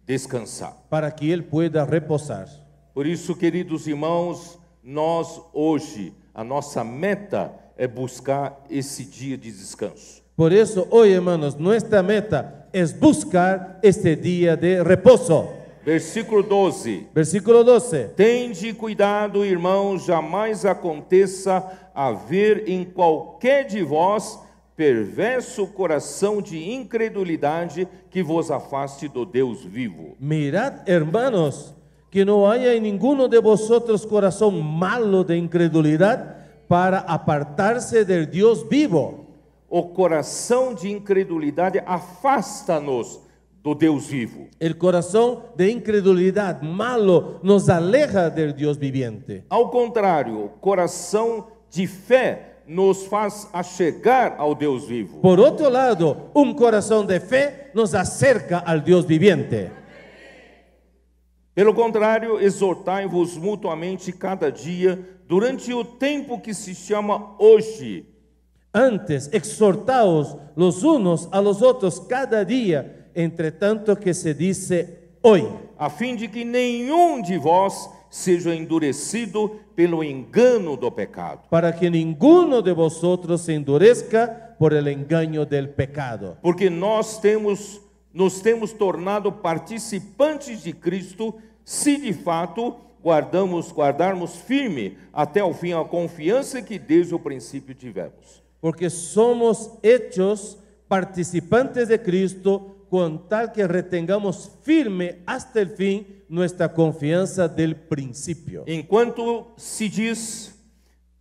descansar. para que Él pueda reposar. Por isso, queridos irmãos, nós hoje, a nossa meta é buscar esse dia de descanso. Por eso hoy, hermanos, nuestra meta es buscar este día de reposo. Versículo 12. Versículo 12. Tende cuidado, irmãos, jamais aconteça haver em qualquer de vós perverso coração de incredulidade que vos afaste do Deus vivo. Mirad, hermanos, que no haya en ninguno de vosotros corazón malo de incredulidad para apartarse del Dios vivo. O coração de incredulidade afasta-nos do Deus vivo. El corazón de incredulidad malo nos aleja del Dios viviente. Ao contrário, o coração de fé nos faz achegar ao Deus vivo. Por otro lado, un corazón de fe nos acerca al Dios viviente. Pelo contrário, exortai-vos mutuamente cada dia, durante o tempo que se chama hoje. Antes, exhortaos los unos a los otros cada día, entre tanto que se dice hoy, A fim de que nenhum de vós seja endurecido pelo engano do pecado. para que ninguno de vosotros se endurezca por el engaño del pecado. Porque nos temos tornado participantes de Cristo, se de fato guardarmos firme até o fim a confiança que desde o princípio tivemos. Porque somos hechos participantes de Cristo, con tal que retengamos firme hasta el fin nuestra confianza del principio. Enquanto se diz,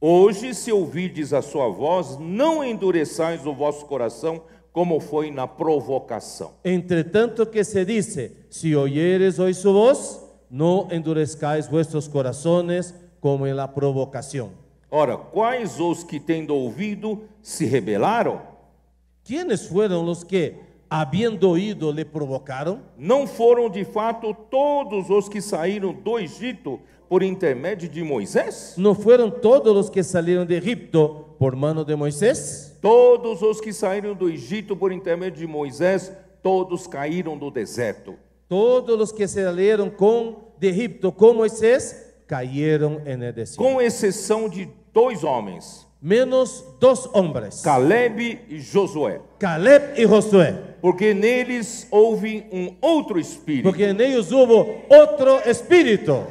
hoje se ouvirdes a sua voz, não endureçais o vosso coração, como foi na provocação. Entre tanto que se dice, si oyeres hoy su voz, no endurezcáis vuestros corazones como en la provocación. Ora, quais os que tendo ouvido se rebelaram? ¿Quiénes fueron los que, habiendo oído, le provocaron? Não foram de fato todos os que saíram do Egito por intermédio de Moisés? ¿No fueron todos los que salieron de Egipto por mano de Moisés? Todos os que saíram do Egito por intermédio de Moisés, todos caíram no deserto. Todos los que salieron de Egipto con Moisés cayeron en el desierto. Com exceção de 2 homens, Menos 2 hombres, Caleb e Josué, Caleb y Josué, porque neles houve outro espírito. porque en ellos hubo otro espíritu.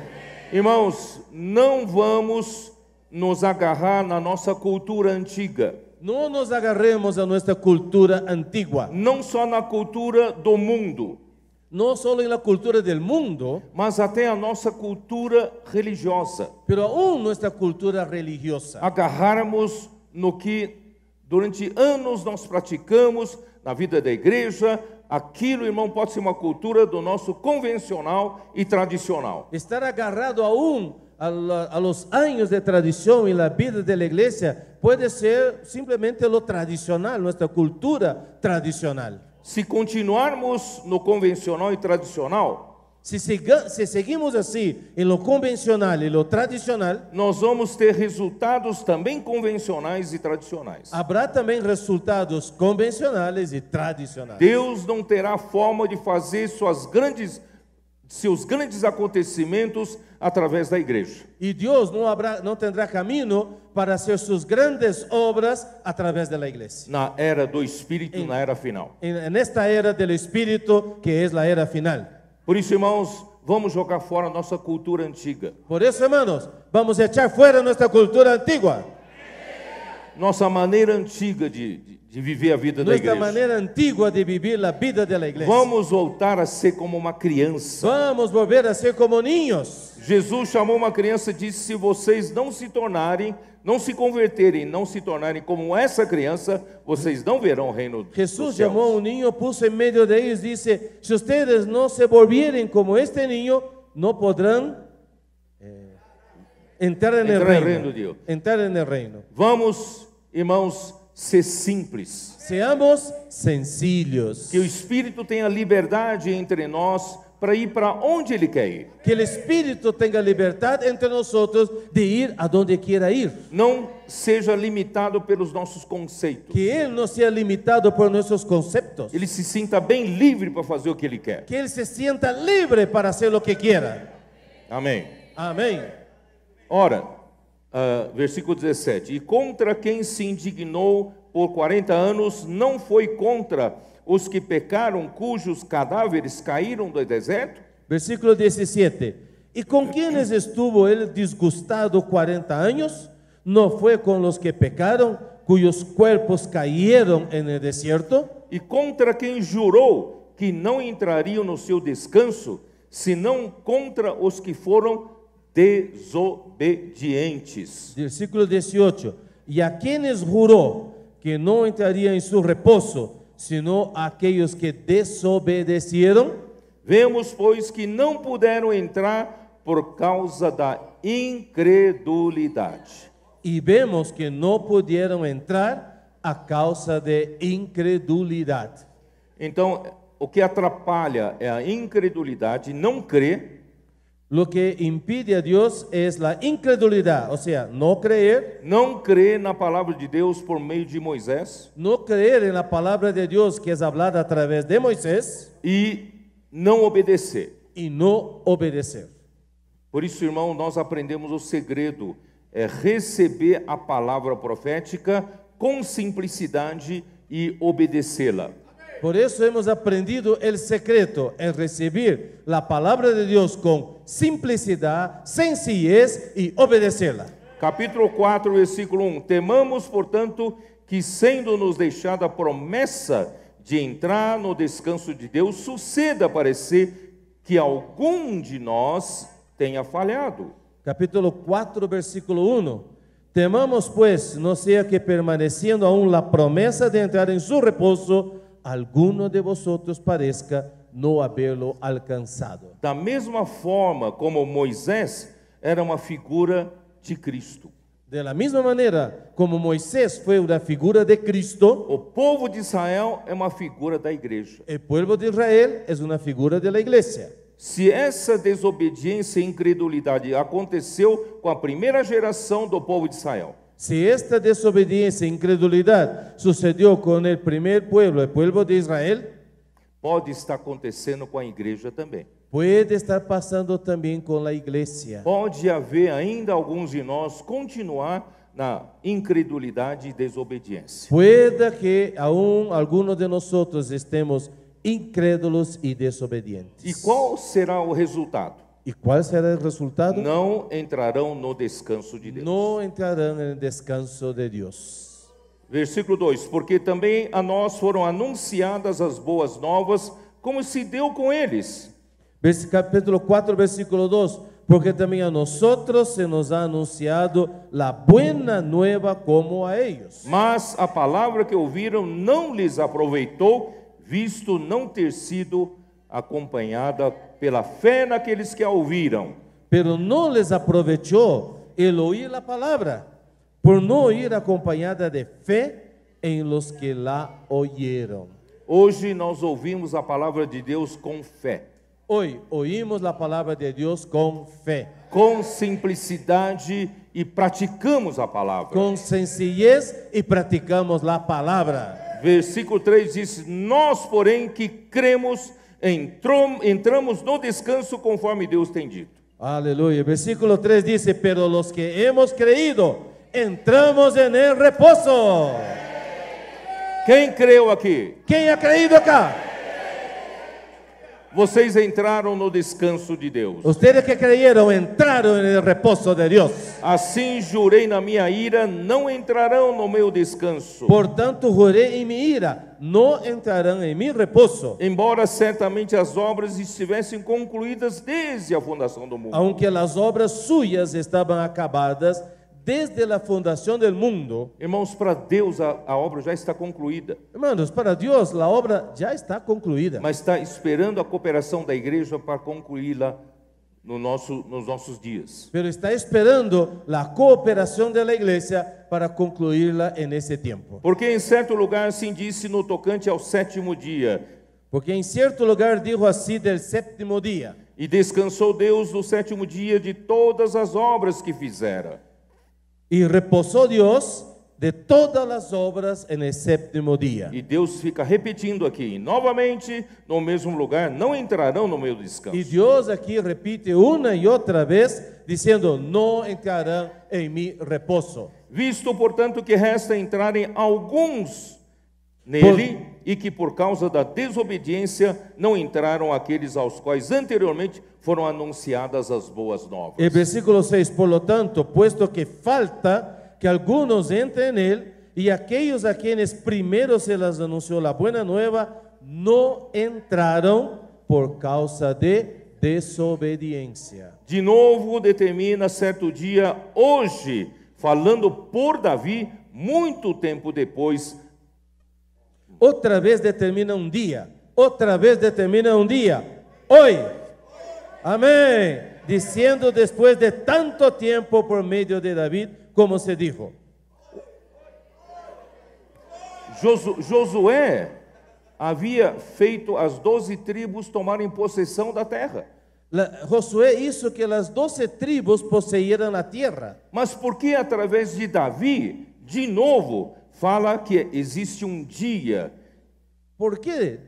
Irmãos, não vamos nos agarrar na nossa cultura antiga, No nos agarremos a nuestra cultura antigua, não só na cultura do mundo, no solo en la cultura del mundo, mas até a nossa cultura religiosa. pero aún nuestra cultura religiosa. Agarrarmos no que durante anos nós praticamos na vida da igreja. Aquilo, irmão, pode ser uma cultura do nosso convencional e tradicional. Estar agarrado aún a los años de tradición en la vida de la iglesia puede ser simplemente lo tradicional, nuestra cultura tradicional. Se continuarmos no convencional e tradicional, Si seguimos así en lo convencional y lo tradicional, nós vamos ter resultados também convencionais e tradicionais. habrá también resultados convencionales y tradicionales. Deus não terá forma de fazer suas seus grandes acontecimentos através da igreja. Y Dios no tendrá camino para hacer sus grandes obras a través de la iglesia. Na era do Espírito, na era final. En esta era del Espíritu, que es la era final. Por isso, irmãos, vamos jogar fora a nossa cultura antiga. Por eso, hermanos, vamos a echar fuera nuestra cultura antigua. Nossa maneira antiga de viver a vida da Nuestra igreja. manera antigua de vivir la vida de la iglesia. Vamos voltar a ser como uma criança. Vamos volver a ser como niños. Jesus chamou uma criança e disse: se vocês não se tornarem, não se converterem, não se tornarem como essa criança, vocês não verão o reino dos Jesús céus. llamó a un niño, puso en medio de ellos y dice: si ustedes no se volvieren como este niño, no podrán entrar en el reino. de Deus. Entrar en el reino. Vamos, irmãos, ser simples. Seamos sencillos. Que o Espírito tenha liberdade entre nós para ir para onde Ele quer ir. Que el Espíritu tenga libertad entre nosotros de ir a donde quiera ir. Não seja limitado pelos nossos conceitos. Que Él no sea limitado por nuestros conceptos. Ele se sinta bem livre para fazer o que Ele quer. Que Él se sienta libre para hacer lo que quiera. Amém. Amén. Ora, versículo 17: e contra quem se indignou por 40 anos, não foi contra os que pecaram, cujos cadáveres caíram do deserto? Versículo 17. ¿Y con quiénes estuvo él disgustado 40 años? ¿No fue con los que pecaron, cuyos cuerpos cayeron en el desierto? E contra quem jurou que não entrariam no seu descanso, senão contra os que foram desobedientes? Versículo 18. ¿Y a quienes juró que no entraría en su reposo, sino a aquellos que desobedecieron? Vemos, pois, que não puderam entrar por causa da incredulidade. Y vemos que no pudieron entrar a causa de incredulidad. Então, o que atrapalha é a incredulidade, não crer. Lo que impide a Dios es la incredulidad, o sea, no creer, Não crer na palavra de Deus por meio de Moisés no creer en la palabra de Dios que es hablada a través de Moisés e não obedecer. y no obedecer. Por isso, irmão, nós aprendemos o segredo, é receber a palavra profética com simplicidade e obedecê-la. Por eso hemos aprendido el secreto, el recibir la palabra de Dios con simplicidad, sencillez y obedecerla. Capítulo 4, versículo 1. Temamos, portanto, que sendo-nos deixada a promessa de entrar no descanso de Deus, suceda parecer que algum de nós tenha falhado. Capítulo 4, versículo 1. Temamos pues, no sea que permaneciendo aún la promesa de entrar en su reposo, alguno de vosotros parezca no haberlo alcanzado. Da mesma forma como Moisés era uma figura de Cristo. De la misma manera como Moisés fue una figura de Cristo, O povo de Israel é uma figura da igreja. el pueblo de Israel es una figura de la iglesia. Se essa desobediência e incredulidade aconteceu com a primeira geração do povo de Israel, Si esta desobediencia e incredulidad sucedió con el primer pueblo, el pueblo de Israel, pode estar acontecendo com a igreja também. puede estar pasando también con la iglesia. Pode haver ainda alguns de nós continuar na incredulidade e desobediência. Puede que aún algunos de nosotros estemos incrédulos y E desobedientes. qual será o resultado? ¿Y cuál será el resultado? Não entrarão no descanso de Deus. No entrarán en el descanso de Dios. Versículo 2: porque também a nós foram anunciadas as boas novas, como se deu com eles. Capítulo 4, versículo 2. Porque también a nosotros se nos ha anunciado la buena nueva como a ellos. Mas a palavra que ouviram não lhes aproveitou, visto não ter sido acompanhada pela fé naqueles que a ouviram. Pero no les aprovechó el oír la palabra, por no ir acompañada de fe en los que la oyeron. Hoje nós ouvimos a palavra de Deus com fé, Hoy oímos la palabra de Dios con fe, com simplicidade e praticamos a palavra. con sencillez y practicamos la palabra. Versículo 3 diz: nós, porém, que cremos, entramos no descanso conforme Deus tem dito. Aleluya. Versículo 3 dice, pero los que hemos creído, entramos en el reposo. Quem creu aqui? ¿Quién ha creído acá? Vocês entraram no descanso de Deus. Ustedes que creyeron entraron en el reposo de Dios. Assim jurei na minha ira, não entrarão no meu descanso. Por tanto juré en mi ira, no entrarán en mi reposo. Embora certamente as obras estivessem concluídas desde a fundação do mundo. Aunque las obras suyas estaban acabadas desde la fundación del mundo. Irmãos, para Deus a obra já está concluída. Hermanos, para Dios la obra ya está concluida. Mas está esperando a cooperação da igreja para concluí-la nos nossos dias. Pero está esperando la cooperación de la iglesia para concluirla en ese tiempo. Porque em certo lugar assim disse no tocante ao sétimo dia. Porque en cierto lugar dijo así del séptimo día. E descansou Deus no sétimo dia de todas as obras que fizera. Y reposó Dios de todas las obras en el séptimo día. E Deus fica repetindo aqui, novamente, no mesmo lugar, não entrarão no meu descanso. Y Dios aquí repite una y otra vez, diciendo, no entrarán en mi reposo. Visto, portanto, que resta entrarem alguns nele, e que por causa da desobediência não entraram aqueles aos quais anteriormente foram anunciadas as boas novas. El versículo 6, por lo tanto, puesto que falta que algunos entren en él, y aquellos a quienes primero se les anunció la buena nueva, no entraron por causa de desobediencia. De novo determina certo dia, hoje, falando por Davi, muito tempo depois. Otra vez determina un día, otra vez determina un día, hoy, amén, diciendo después de tanto tiempo por medio de David, como se dijo. Josué havia feito as 12 tribos tomarem possessão da terra. Josué hizo que las 12 tribus poseyeran la tierra. Mas por que através de Davi, de novo, fala que existe um dia? ¿Por qué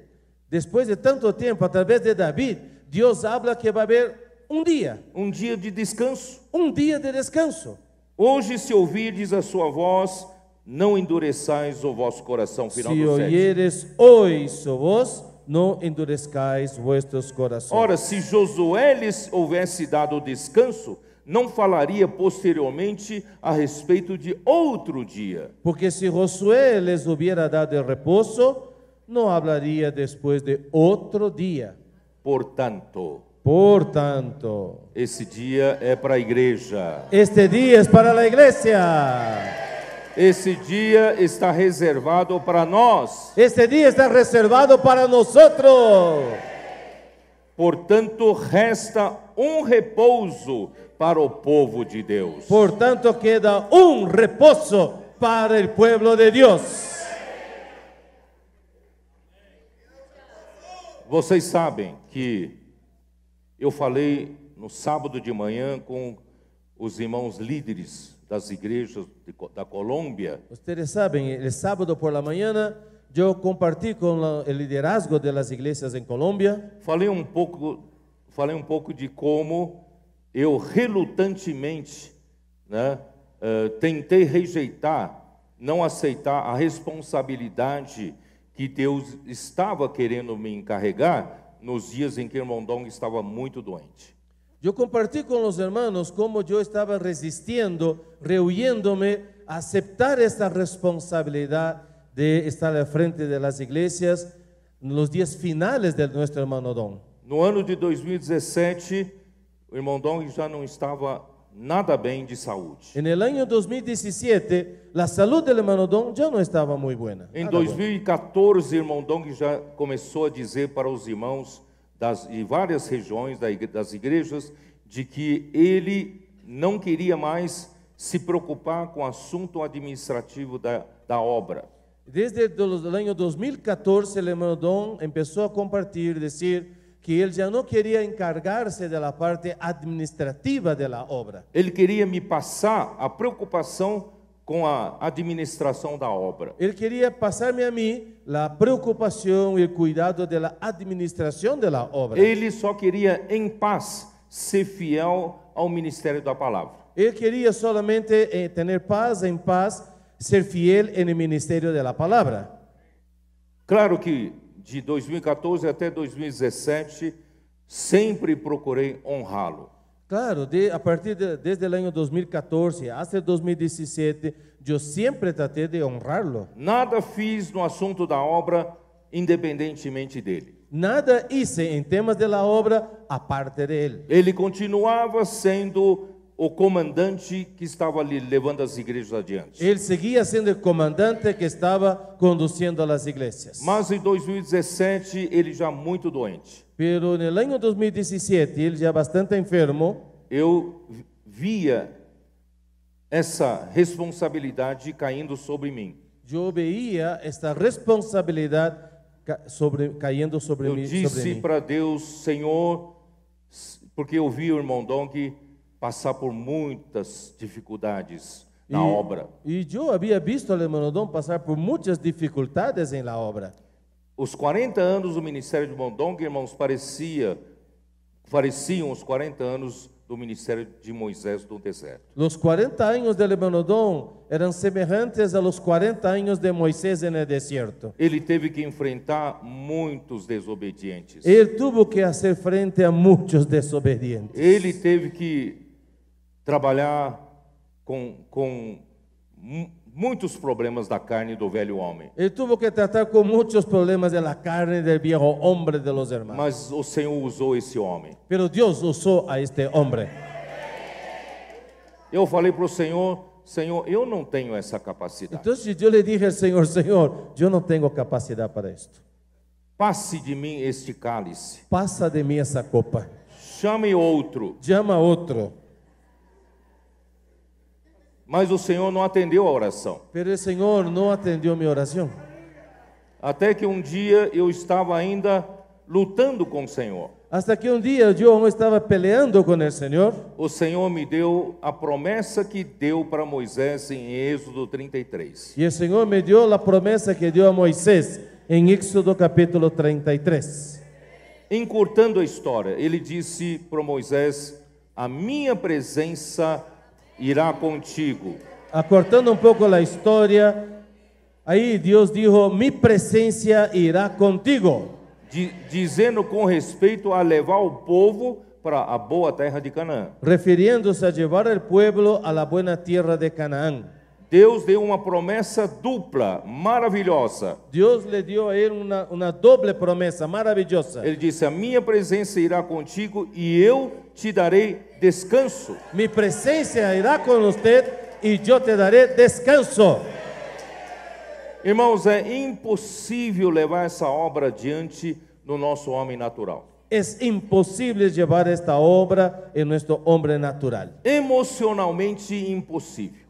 después de tanto tiempo, a través de David, Dios habla que va a haber un día? Um dia de descanso. Un día de descanso. Hoje, se ouvirdes a sua voz, não endureçais o vosso coração. Final Si do 7. oyeres hoy su voz, no endurezcáis vuestros corazones. Ora, se Josué lhes houvesse dado descanso, não falaria posteriormente a respeito de outro dia. Porque si Josué les hubiera dado el reposo, no hablaría después de otro día. Portanto, Esse esse dia é para a igreja. este día es para la iglesia. Esse dia está reservado para nós. Este día está reservado para nosotros. Portanto, resta um repouso para o povo de Deus. Por tanto, queda un reposo para el pueblo de Dios. Vocês sabem que eu falei no sábado de manhã com os irmãos líderes das igrejas da Colômbia. Ustedes saben, el sábado por la mañana yo compartí con el liderazgo de las iglesias en Colombia. Falei um pouco de como eu relutantemente, tentei rejeitar, não aceitar a responsabilidade que Deus estava querendo me encarregar nos dias em que o irmão Dong estava muito doente. Yo compartí con los hermanos cómo yo estaba resistiendo, rehuyéndome a aceptar esta responsabilidad de estar al frente de las iglesias en los días finales de nuestro hermano Dong. No ano de 2017, o irmão Dong já não estava nada bem de saúde. En el año 2017, la salud del hermano Dong ya no estaba muy buena. Em 2014, o irmão Dong já começou a dizer para os irmãos de várias regiões das igrejas de que ele não queria mais se preocupar com o assunto administrativo da obra. Desde el año 2014, el hermano Dong empezó a compartir, decir que él ya no quería encargarse de la parte administrativa de la obra. Ele queria me passar a preocupação com a administração da obra. Él quería pasarme a mí la preocupación y el cuidado de la administración de la obra. Ele só queria, em paz, ser fiel ao ministério da palavra. Él quería solamente tener paz, en paz, ser fiel en el ministerio de la palabra. Claro que de 2014 até 2017, sempre procurei honrá-lo. Claro, desde el año 2014 hasta 2017, yo siempre traté de honrarlo. Nada fiz no assunto da obra, independentemente dele. Nada hice en temas de la obra aparte de él. Ele continuava sendo o comandante que estava ali levando as igrejas adiante. Él seguía siendo el comandante que estaba conduciendo a las iglesias. Mas em 2017, ele já muito doente. Pero en el año 2017, él ya bastante enfermo, Eu via essa responsabilidade caindo sobre mim. yo veía esta responsabilidad cayendo sobre Eu mí. disse para Deus, Senhor, porque eu vi o irmão Dong passar por muitas dificuldades na obra. Y yo había visto al hermano Don pasar por muchas dificultades en la obra. Os 40 anos do ministério de irmão Dong, irmãos, pareciam os 40 anos do ministério de Moisés no deserto. Los 40 años del hermano Don eran semejantes a los 40 años de Moisés en el desierto. Ele teve que enfrentar muitos desobedientes. Él tuvo que hacer frente a muchos desobedientes. Ele teve que trabalhar com muitos problemas da carne do velho homem. Él tuvo que tratar con muchos problemas de la carne del viejo hombre de los hermanos. Mas o Senhor usou esse homem. Pero Dios usó a este hombre. Eu falei para o Senhor, Senhor, eu não tenho essa capacidade. Entonces yo le dije al Señor, Señor, yo no tengo capacidad para esto. Passe de mim este cálice. Pasa de mí esa copa. Chame outro. Llama a otro. Mas o Senhor não atendeu a oração. Pero el Señor no atendió mi oración. Até que um dia eu estava ainda lutando com o Senhor. Hasta que un día yo aún estaba peleando con el Señor. O Senhor me deu a promessa que deu para Moisés em Êxodo 33. Y el Señor me dio la promesa que dio a Moisés en Éxodo capítulo 33. Encurtando a história, ele disse para Moisés: a minha presença irá contigo. Acortando un poco la historia, ahí Dios dijo, mi presencia irá contigo. Dizendo com respeito a levar o povo para a boa terra de Canaã. Refiriéndose a llevar al pueblo a la buena tierra de Canaán. Deus deu uma promessa dupla, maravilhosa. Dios le dio a él una doble promesa maravillosa. Ele disse: a minha presença irá contigo e eu te darei descanso. Mi presencia irá con usted y yo te daré descanso. Irmãos, é impossível levar essa obra adiante no nosso homem natural. Es imposible llevar esta obra en nuestro hombre natural. Emocionalmente impossível.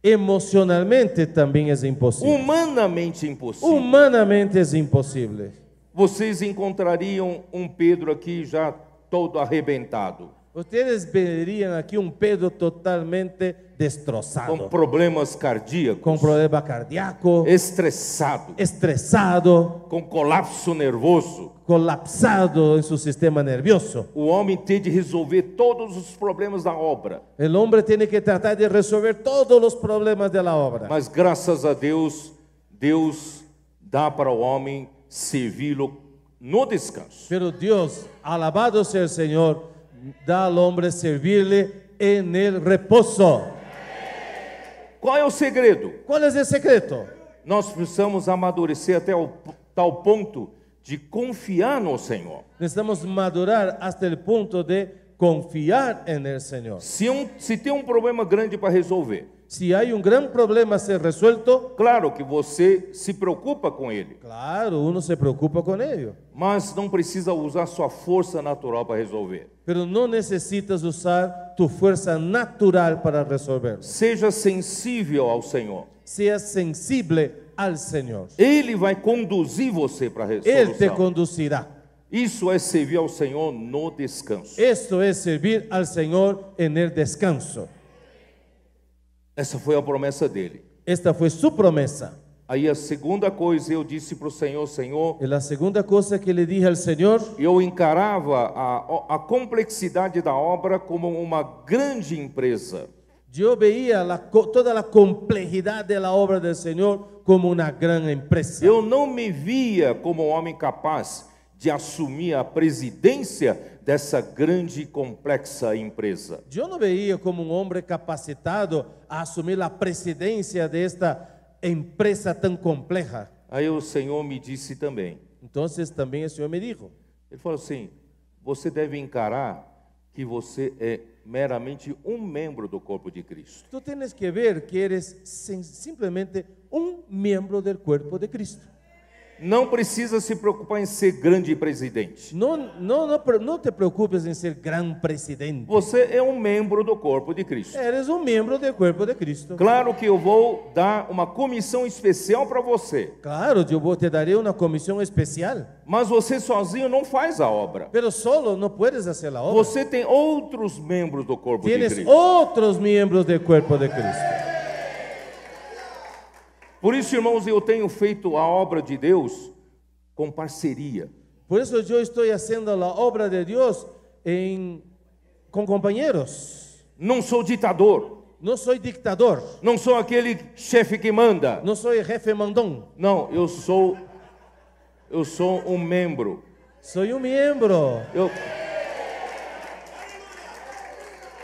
Emocionalmente también es imposible. Humanamente impossível. Humanamente es imposible. Vocês encontrariam um Pedro aqui já todo arrebentado, Ustedes verían aquí un Pedro totalmente com destrozado, problemas cardíacos, con problema cardíaco, estressado, estresado, com colapso nervoso. colapsado en su sistema nervioso. O homem tem de resolver todos os problemas da obra. El hombre tiene que tratar de resolver todos los problemas de la obra. Mas graças a Deus, Deus dá para o homem servi-lo no descanso. Pero Dios, alabado sea el Señor, da al hombre servirle en el reposo. Qual é o segredo? ¿Cuál es el secreto? Nós precisamos amadurecer até o tal ponto de confiar no Senhor. Necesitamos madurar hasta el punto de confiar en el Señor. Se tem um problema grande para resolver, Si hay un gran problema a ser resuelto, claro que você se preocupa com ele, claro, uno se preocupa con ello. mas não precisa usar sua força natural para resolver. Pero no necesitas usar tu fuerza natural para resolverlo. Seja sensível ao Senhor. Sea sensible al Señor. Ele vai conduzir você para a Él te resolução. conducirá. Isso é servir ao Senhor no descanso. Esto es servir al Señor en el descanso. Essa foi a promessa dele. Esta fue su promesa. Aí a segunda coisa, eu disse para o Senhor, Senhor, Y la segunda cosa que le dije al Señor, eu encarava a complexidade da obra como uma grande empresa. yo veía toda la complejidad de la obra del Señor como una gran empresa. Eu não me via como um homem capaz de assumir a presidência dessa grande e complexa empresa. Yo no veía como un hombre capacitado a asumir la presidencia de esta empresa tan compleja. Aí o Senhor me disse também, Entonces también el Señor me dijo, ele falou assim, você deve encarar que você é meramente um membro do corpo de Cristo. tú tienes que ver que eres simplemente un miembro del cuerpo de Cristo. Não precisa se preocupar em ser grande presidente. No te preocupes en ser gran presidente. Você é um membro do corpo de Cristo. Eres un miembro del cuerpo de Cristo. Claro que eu vou dar uma comissão especial para você, Claro, te daré una comisión especial, mas você sozinho não faz a obra. pero solo no puedes hacer la obra. Você tem outros membros do corpo de Tienes Cristo. otros miembros del cuerpo de Cristo. Por isso, irmãos, eu tenho feito a obra de Deus com parceria. Por eso yo estoy haciendo la obra de Dios con compañeros. Não sou ditador, No soy dictador, não sou aquele chefe que manda. no soy jefe mandón, Não, eu sou um membro. soy un miembro.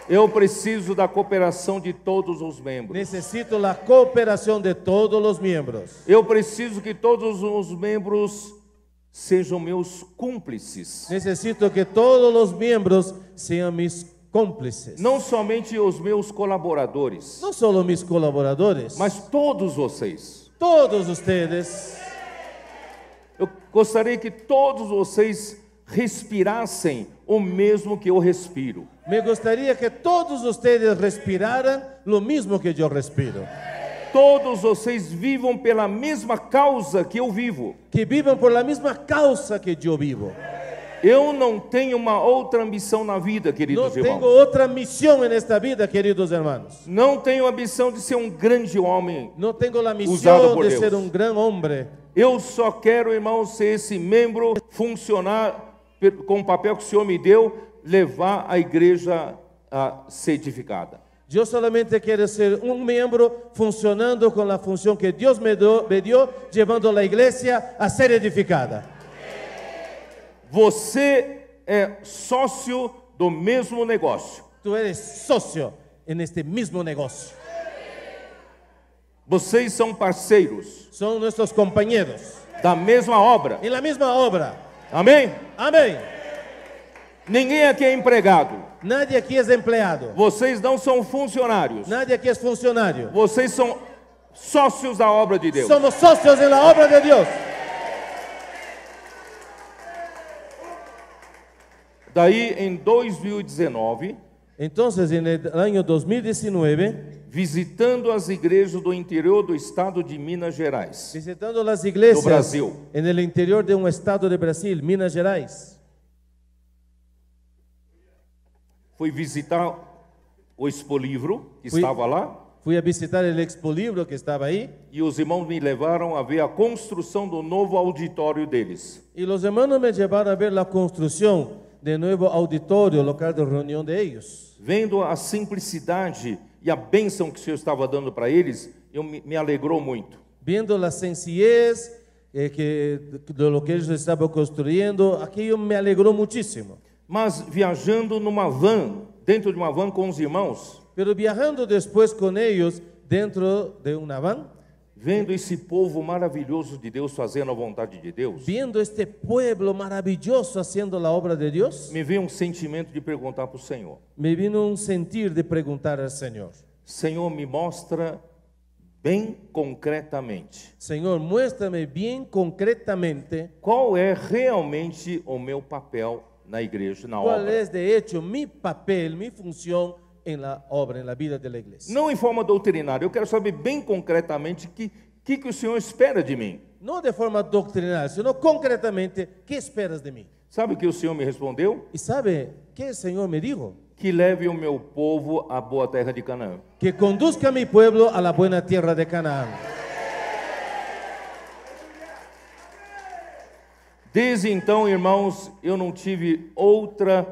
Eu preciso da cooperação de todos os membros. Necesito la cooperación de todos los miembros. Eu preciso que todos os membros sejam meus cúmplices. Necesito que todos los miembros sean mis cómplices. Não somente os meus colaboradores, No solo mis colaboradores, mas todos vocês. todos ustedes. Eu gostaria que todos vocês respirassem o mesmo que eu respiro. Me gustaría que todos ustedes respiraran lo mismo que yo respiro. Todos vocês vivam pela mesma causa que eu vivo. Que vivan por la misma causa que yo vivo. Eu não tenho uma outra ambição na vida, No queridos tengo irmãos. otra misión en esta vida, queridos hermanos. Não tenho a ambição de ser um grande homem. No tengo la Usado misión por de Dios. ser un gran hombre. Eu só quero, irmãos, ser esse membro, funcionar com o papel que o Senhor me deu, levar a igreja a ser edificada. Yo solamente quiero ser un miembro funcionando con la función que Dios me dio, llevando a la iglesia a ser edificada. Você é sócio do mesmo negócio. Tú eres socio en este mismo negocio. Vocês são parceiros Son nuestros compañeros da mesma obra. en la misma obra. Amém? Amén. Ninguém aqui é empregado. Nadie aquí es empleado. Vocês não são funcionários. Nadie aquí es funcionario. Vocês são sócios da obra de Deus. Somos socios en la obra de Dios. Daí, em 2019, Entonces, en el año 2019, visitando as igrejas do interior do estado de Minas Gerais, visitando las iglesias Do Brasil. en el interior de un estado de Brasil, Minas Gerais, fui visitar o Expolivro, que Fui- estava lá, fui a visitar el Expo Libro que estaba ahí, e os irmãos me levaram a ver a construção do novo auditório deles. y los hermanos me llevaron a ver la construcción del nuevo auditorio local de reunión de ellos. Vendo a simplicidade e a bênção que o Senhor estava dando para eles, me alegrou muito. Viendo la sencillez de lo que ellos estaban construyendo, aquello me alegró muchísimo. Mas viajando numa van, dentro de uma van com os irmãos, Pero viajando después con ellos dentro de una van, vendo esse povo maravilhoso de Deus fazendo a vontade de Deus, viendo este pueblo maravilloso haciendo la obra de Dios, me veio um sentimento de perguntar para o Senhor: me vino un sentir de preguntar al Señor: Senhor, me mostra bem concretamente Señor, muéstrame bien concretamente qual é realmente o meu papel na igreja, na cuál obra. es de hecho mi papel, mi función en la obra, en la vida de la iglesia. Não em forma doutrinária, eu quero saber bem concretamente o que o Senhor espera de mim. No de forma doctrinal, sino concretamente, ¿qué esperas de mí? Sabe o que o Senhor me respondeu? ¿Y sabe qué el Señor me dijo? que leve o meu povo à boa terra de Canaã. que conduzca a mi pueblo a la buena tierra de Canaán. Desde então, irmãos, eu não tive outra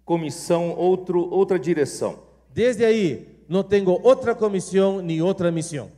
comissão, outra direção. Desde ahí no tengo otra comisión ni otra misión.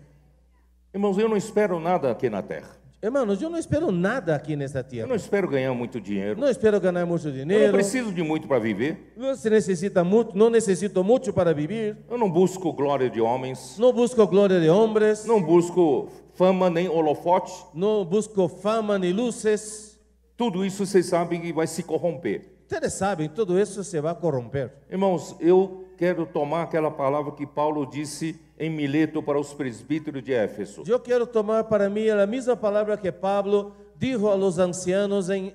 Irmãos, eu não espero nada aqui na terra. Hermanos, yo no espero nada aquí en esta Eu tierra. não espero ganhar muito dinheiro. No espero ganar mucho Eu não dinero. preciso de muito para viver. No se necesita no necesito mucho para vivir. Eu não busco glória de homens. No busco gloria de hombres. Não busco fama nem holofote. No busco fama ni luces. Tudo isso vocês sabem que vai se corromper. Ustedes saben, todo eso se va a corromper. Irmãos, eu quero tomar aquela palavra que Paulo disse em Mileto para os presbíteros de Éfeso. Yo quiero tomar para mí la misma palabra que Pablo dijo a los ancianos en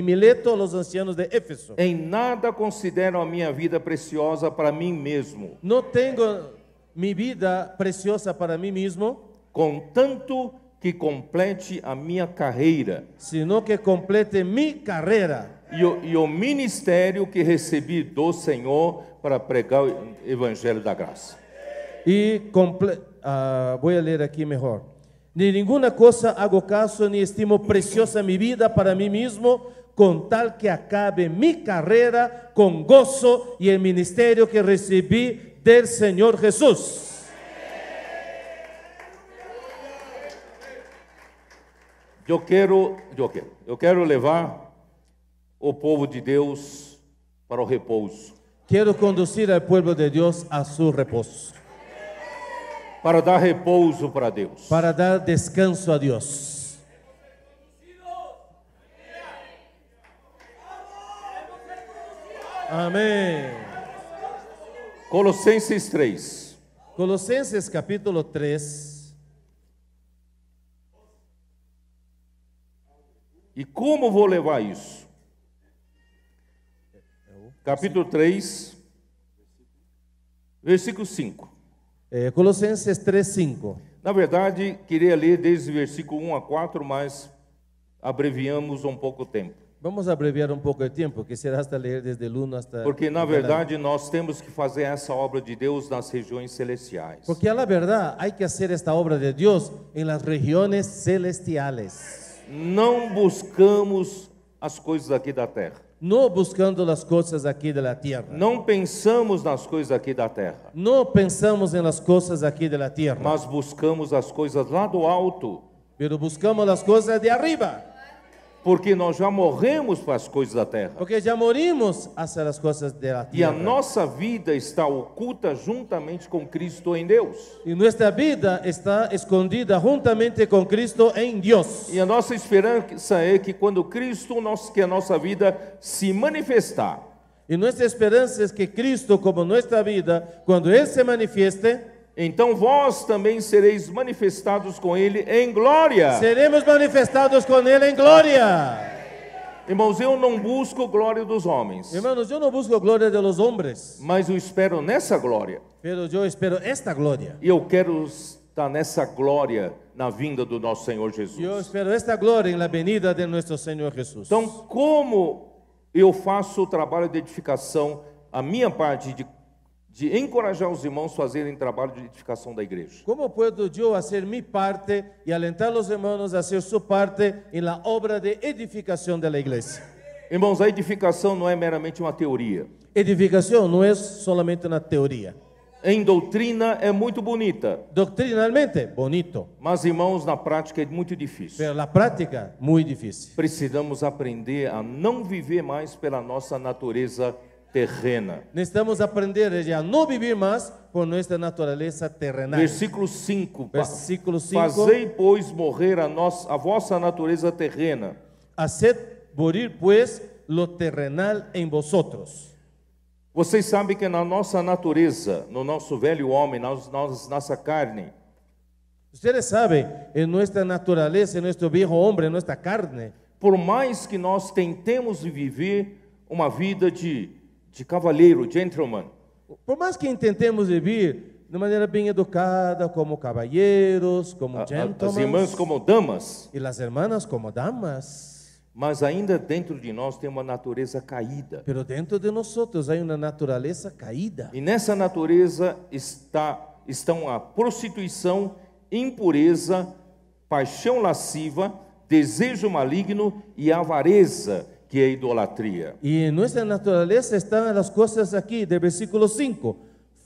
Mileto, a los ancianos de Éfeso. Em nada considero a minha vida preciosa para mim mesmo, No tengo mi vida preciosa para mí mismo, contanto que complete a minha carreira sino que complete mi carrera e o ministério que recebi do Senhor para pregar o evangelho da graça. voy a leer aquí mejor. Ni ninguna cosa hago caso ni estimo preciosa mi vida para mí mismo, con tal que acabe mi carrera con gozo y el ministerio que recibí del Señor Jesús. Eu quero levar o povo de Deus para o repouso, Quiero conducir al pueblo de Dios a su reposo, para dar repouso para Deus. para dar descanso a Dios. Amén. Colossenses 3. Colosenses capítulo 3. E como vou levar isso? Capítulo 3, versículo 5. Colosenses 3:5. Na verdade, queria ler desde o versículo 1 a 4, mas abreviamos um pouco o tempo. Vamos a abreviar un poco el tiempo, quisiera hasta leer desde el 1 hasta... Porque, na verdade, nós temos que fazer essa obra de Deus nas regiões celestiais. Porque a la verdad hay que hacer esta obra de Dios en las regiones celestiales. Não buscamos as coisas aqui da terra. No buscando las cosas aquí de la tierra. Não pensamos nas coisas aqui da terra, No pensamos en las cosas aquí de la tierra, mas buscamos as coisas lá do alto, pero buscamos las cosas de arriba. porque nós já morremos para as coisas da terra. Porque ya morimos hacia las cosas de la E a tierra. nossa vida está oculta juntamente com Cristo em Deus. Y nuestra vida está escondida juntamente con Cristo en Dios. E a nossa esperança é que quando Cristo, que a nossa vida se manifestar, Y nuestra esperanza es que Cristo, como nuestra vida, cuando Él se manifieste, então vós também sereis manifestados com Ele em glória. seremos manifestados con Él en gloria. Irmãos, eu não busco glória dos homens, Hermanos, yo no busco gloria de los hombres, mas eu espero nessa glória. pero yo espero esta gloria. E eu quero estar nessa glória na vinda do nosso Senhor Yo Jesus. espero esta gloria en la venida de nuestro Señor Jesús. Então, como eu faço o trabalho de edificação, a minha parte de encorajar os irmãos a fazerem trabalho de edificação da igreja? ¿Cómo puedo yo hacer mi parte y alentar a los hermanos a hacer su parte en la obra de edificación de la iglesia? Irmãos, a edificação não é meramente uma teoria. Edificación no es solamente una teoría. Em doutrina é muito bonita, Doctrinalmente, bonito, mas, irmãos, na prática é muito difícil. pero la práctica, muy difícil. Precisamos aprender a não viver mais pela nossa natureza terrena. Necesitamos aprender a no vivir más por nuestra naturaleza terrenal. Versículo 5. Versículo 5. Fazei, pois, morrer a vossa natureza terrena. Haced morir pues lo terrenal en vosotros. Vocês sabem que na nossa natureza, no nosso velho homem, nossa carne, Ustedes saben, en nuestra naturaleza, en nuestro viejo hombre, en nuestra carne, por mais que nós tentemos viver uma vida de cavalheiro, gentleman, por más que intentemos vivir de manera bien educada, como caballeros, como as gentlemen, irmãs como damas, y las hermanas como damas, Mas ainda dentro de nós tem uma natureza caída. Pero dentro de nosotros hay una naturaleza caída. E nessa natureza estão a prostituição, impureza, paixão lasciva, desejo maligno e avareza, que é idolatria. Y en nuestra naturaleza están las cosas aquí del versículo 5.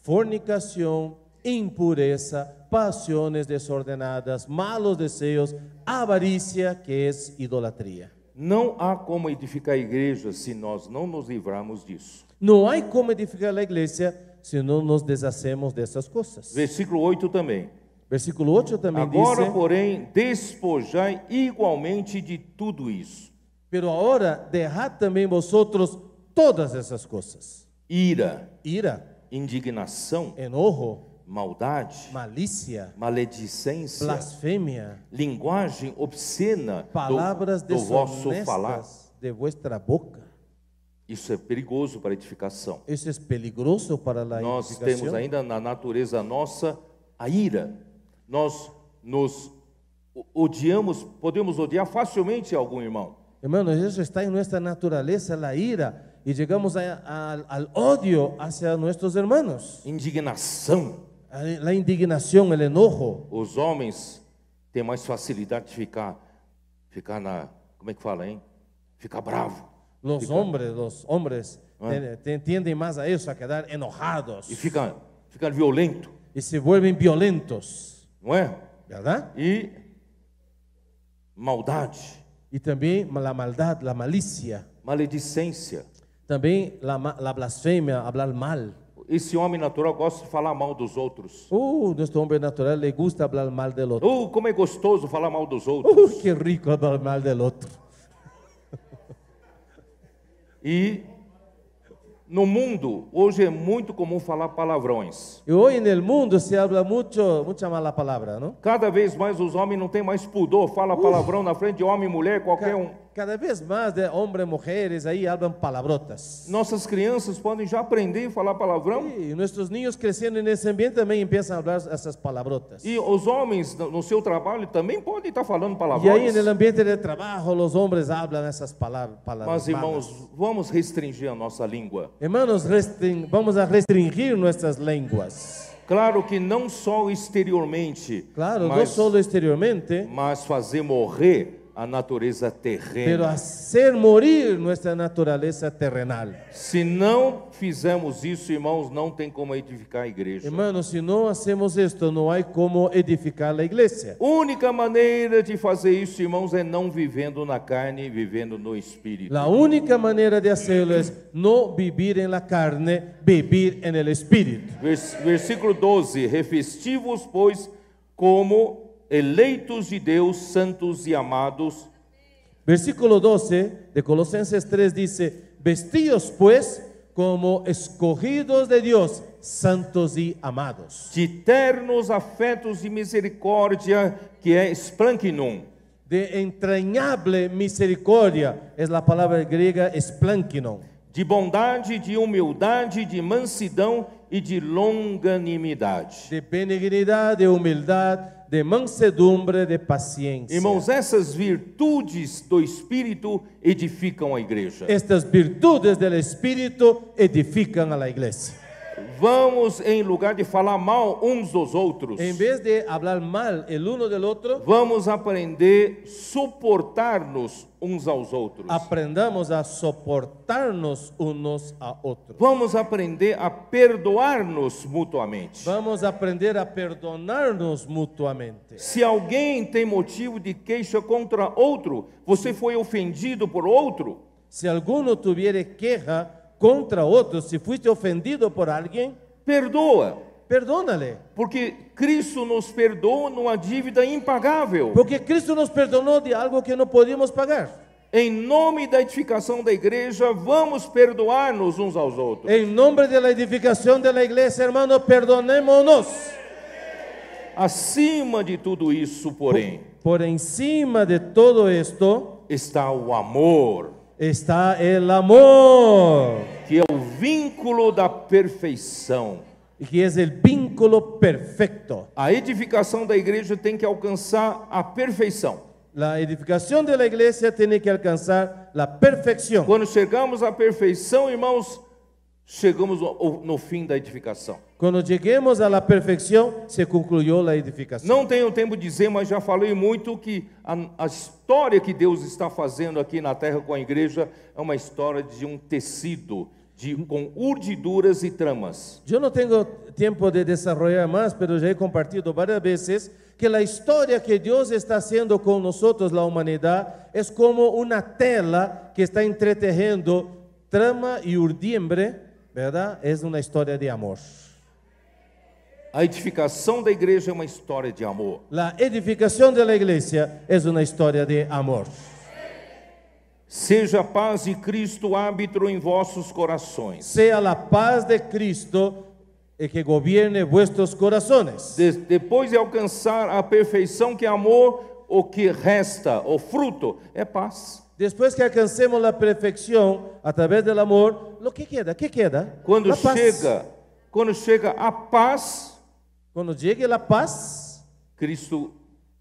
Fornicación, impureza, pasiones desordenadas, malos deseos, avaricia, que es idolatría. Não há como edificar a igreja se nós não nos livrarmos disso. No hay como edificar la iglesia si no nos deshacemos de esas cosas. Versículo 8 também. Versículo 8 también Agora, dice, porém, despojai igualmente de tudo isso: pero ahora dejad también vosotros todas esas cosas. ira, Ira, indignação, enojo, maldade, malicia, maledicência, blasfemia, linguagem obscena palabras do vosso falar. deshonestas de vuestra boca. Isso é perigoso para a edificação. Eso es peligroso para la Nós edificación. temos ainda na natureza nossa a ira. Nós nos odiamos, podemos odiar facilmente algum irmão. Hermanos, eso está en nuestra naturaleza, la ira, y llegamos al odio hacia nuestros hermanos. Indignação. La indignación, el enojo. Os homens têm mais facilidade de ficar na, como é que fala, hein? Ficar bravo. Los hombres tienden más a eso, a quedar enojados. E ficar violento, Y se vuelven violentos, não é? ¿verdad? E maldade, Y también la maldad, la malicia. maledicência. También la blasfemia, hablar mal. Esse homem natural gosta de falar mal dos outros. Nuestro hombre natural le gusta hablar mal del otro. Como é gostoso falar mal dos outros. Qué rico hablar mal del otro. E no mundo, hoje é muito comum falar palavrões. Y hoy en el mundo se habla mucha mala palabra, ¿no? Cada vez mais os homens não têm mais pudor, fala palavrão na frente de homem e mulher, qualquer um. Cada vez más de hombres, mujeres, ahí hablan palabrotas. Nossas crianças podem já aprender a falar palavrão. Y nuestros niños creciendo en ese ambiente también empiezan a hablar esas palabrotas. E os homens no seu trabalho também podem estar falando Y palavrões. ahí en el ambiente de trabajo los hombres hablan esas palabras. Mas, irmãos, vamos restringir a nossa língua. Hermanos, vamos a restringir nuestras lenguas. Claro que não só exteriormente, Claro, no mas, solo exteriormente, mas fazer morrer a natureza pero terrena. hacer morir nuestra naturaleza terrenal. Se não fizermos isso, irmãos, não tem como edificar a igreja. Hermanos, si no hacemos esto, no hay como edificar la iglesia. Única maneira de fazer isso, irmãos, é não vivendo na carne, vivendo no espírito. La única manera de hacerlo es no vivir en la carne, vivir en el espíritu. Versículo 12: revesti-vos, pois, como eleitos de Deus, santos e amados. Versículo 12 de Colosenses 3 dice, vestidos pues como escogidos de Dios, santos y amados. De ternos afetos de misericórdia, que é splankinum. De entrañable misericordia, es la palabra griega splankinon. De bondade, de humildade, de mansidão e de longanimidade. De benignidad, de humildad, de mansedumbre, de paciencia. Irmãos, essas virtudes do Espírito edificam a igreja. Estas virtudes del Espíritu edifican a la iglesia. Vamos, em lugar de falar mal uns dos outros, En vez de hablar mal el uno del otro, vamos aprender a suportar-nos uns aos outros. aprendamos a soportarnos unos a otros. Vamos aprender a perdoar-nos mutuamente. Vamos a aprender a perdonarnos mutuamente. Se alguém tem motivo de queixa contra outro, você foi ofendido por outro, Si alguno tuviere queja contra otro, si fuiste ofendido por alguien, perdoa, perdónale. porque Cristo nos perdoa numa dívida impagável. Porque Cristo nos perdonó de algo que no podíamos pagar. Em nome da edificação da igreja, vamos perdoar-nos uns aos outros. En nombre de la edificación de la iglesia, hermano, perdonémonos. Acima de tudo isso, porém, Por encima de todo esto está o amor, está el amor, que é o vínculo da perfeição. que es el vínculo perfecto. A edificação da igreja tem que alcançar a perfeição. La edificación de la iglesia tiene que alcanzar la perfección. Quando chegamos à perfeição, irmãos, chegamos no fim da edificação. Cuando lleguemos a la perfección, se concluyó la edificación. Não tenho tempo de dizer, mas já falei muito que a história que Deus está fazendo aqui na terra com a igreja é uma história de um tecido, com urdiduras e tramas. Yo no tengo tiempo de desarrollar más, pero ya he compartido varias veces que la historia que Dios está haciendo con nosotros, la humanidad, es como una tela que está entretejiendo trama y urdimbre, ¿verdad? Es una historia de amor. A edificação da igreja é uma história de amor. La edificación de la iglesia es una historia de amor. Seja a paz de Cristo árbitro em vossos corações. Sea la paz de Cristo el que gobierne vuestros corazones. Depois de alcançar a perfeição que é amor, o que resta, o fruto, é paz. Después que alcancemos la perfección a través del amor, lo que queda, ¿qué queda? Quando La paz. chega a paz, Cuando llegue la paz, Cristo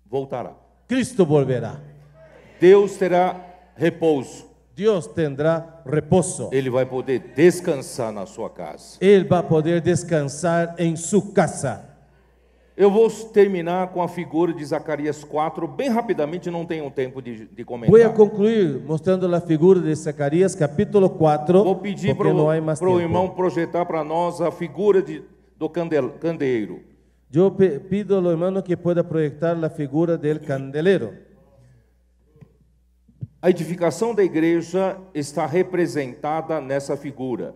voltará. Cristo volverá. Deus terá repouso. Dios tendrá reposo. Ele vai poder descansar na sua casa. Él va a poder descansar en su casa. Eu vou terminar com a figura de Zacarias 4, bem rapidamente, não tenho tempo de comentar. Voy a concluir mostrando la figura de Zacarías capítulo 4, Vou pedir porque no hay más para o tiempo. irmão projetar para nós a figura do candeeiro. Yo pido al hermano que pueda proyectar la figura del candelero. A edificação da igreja está representada nessa figura.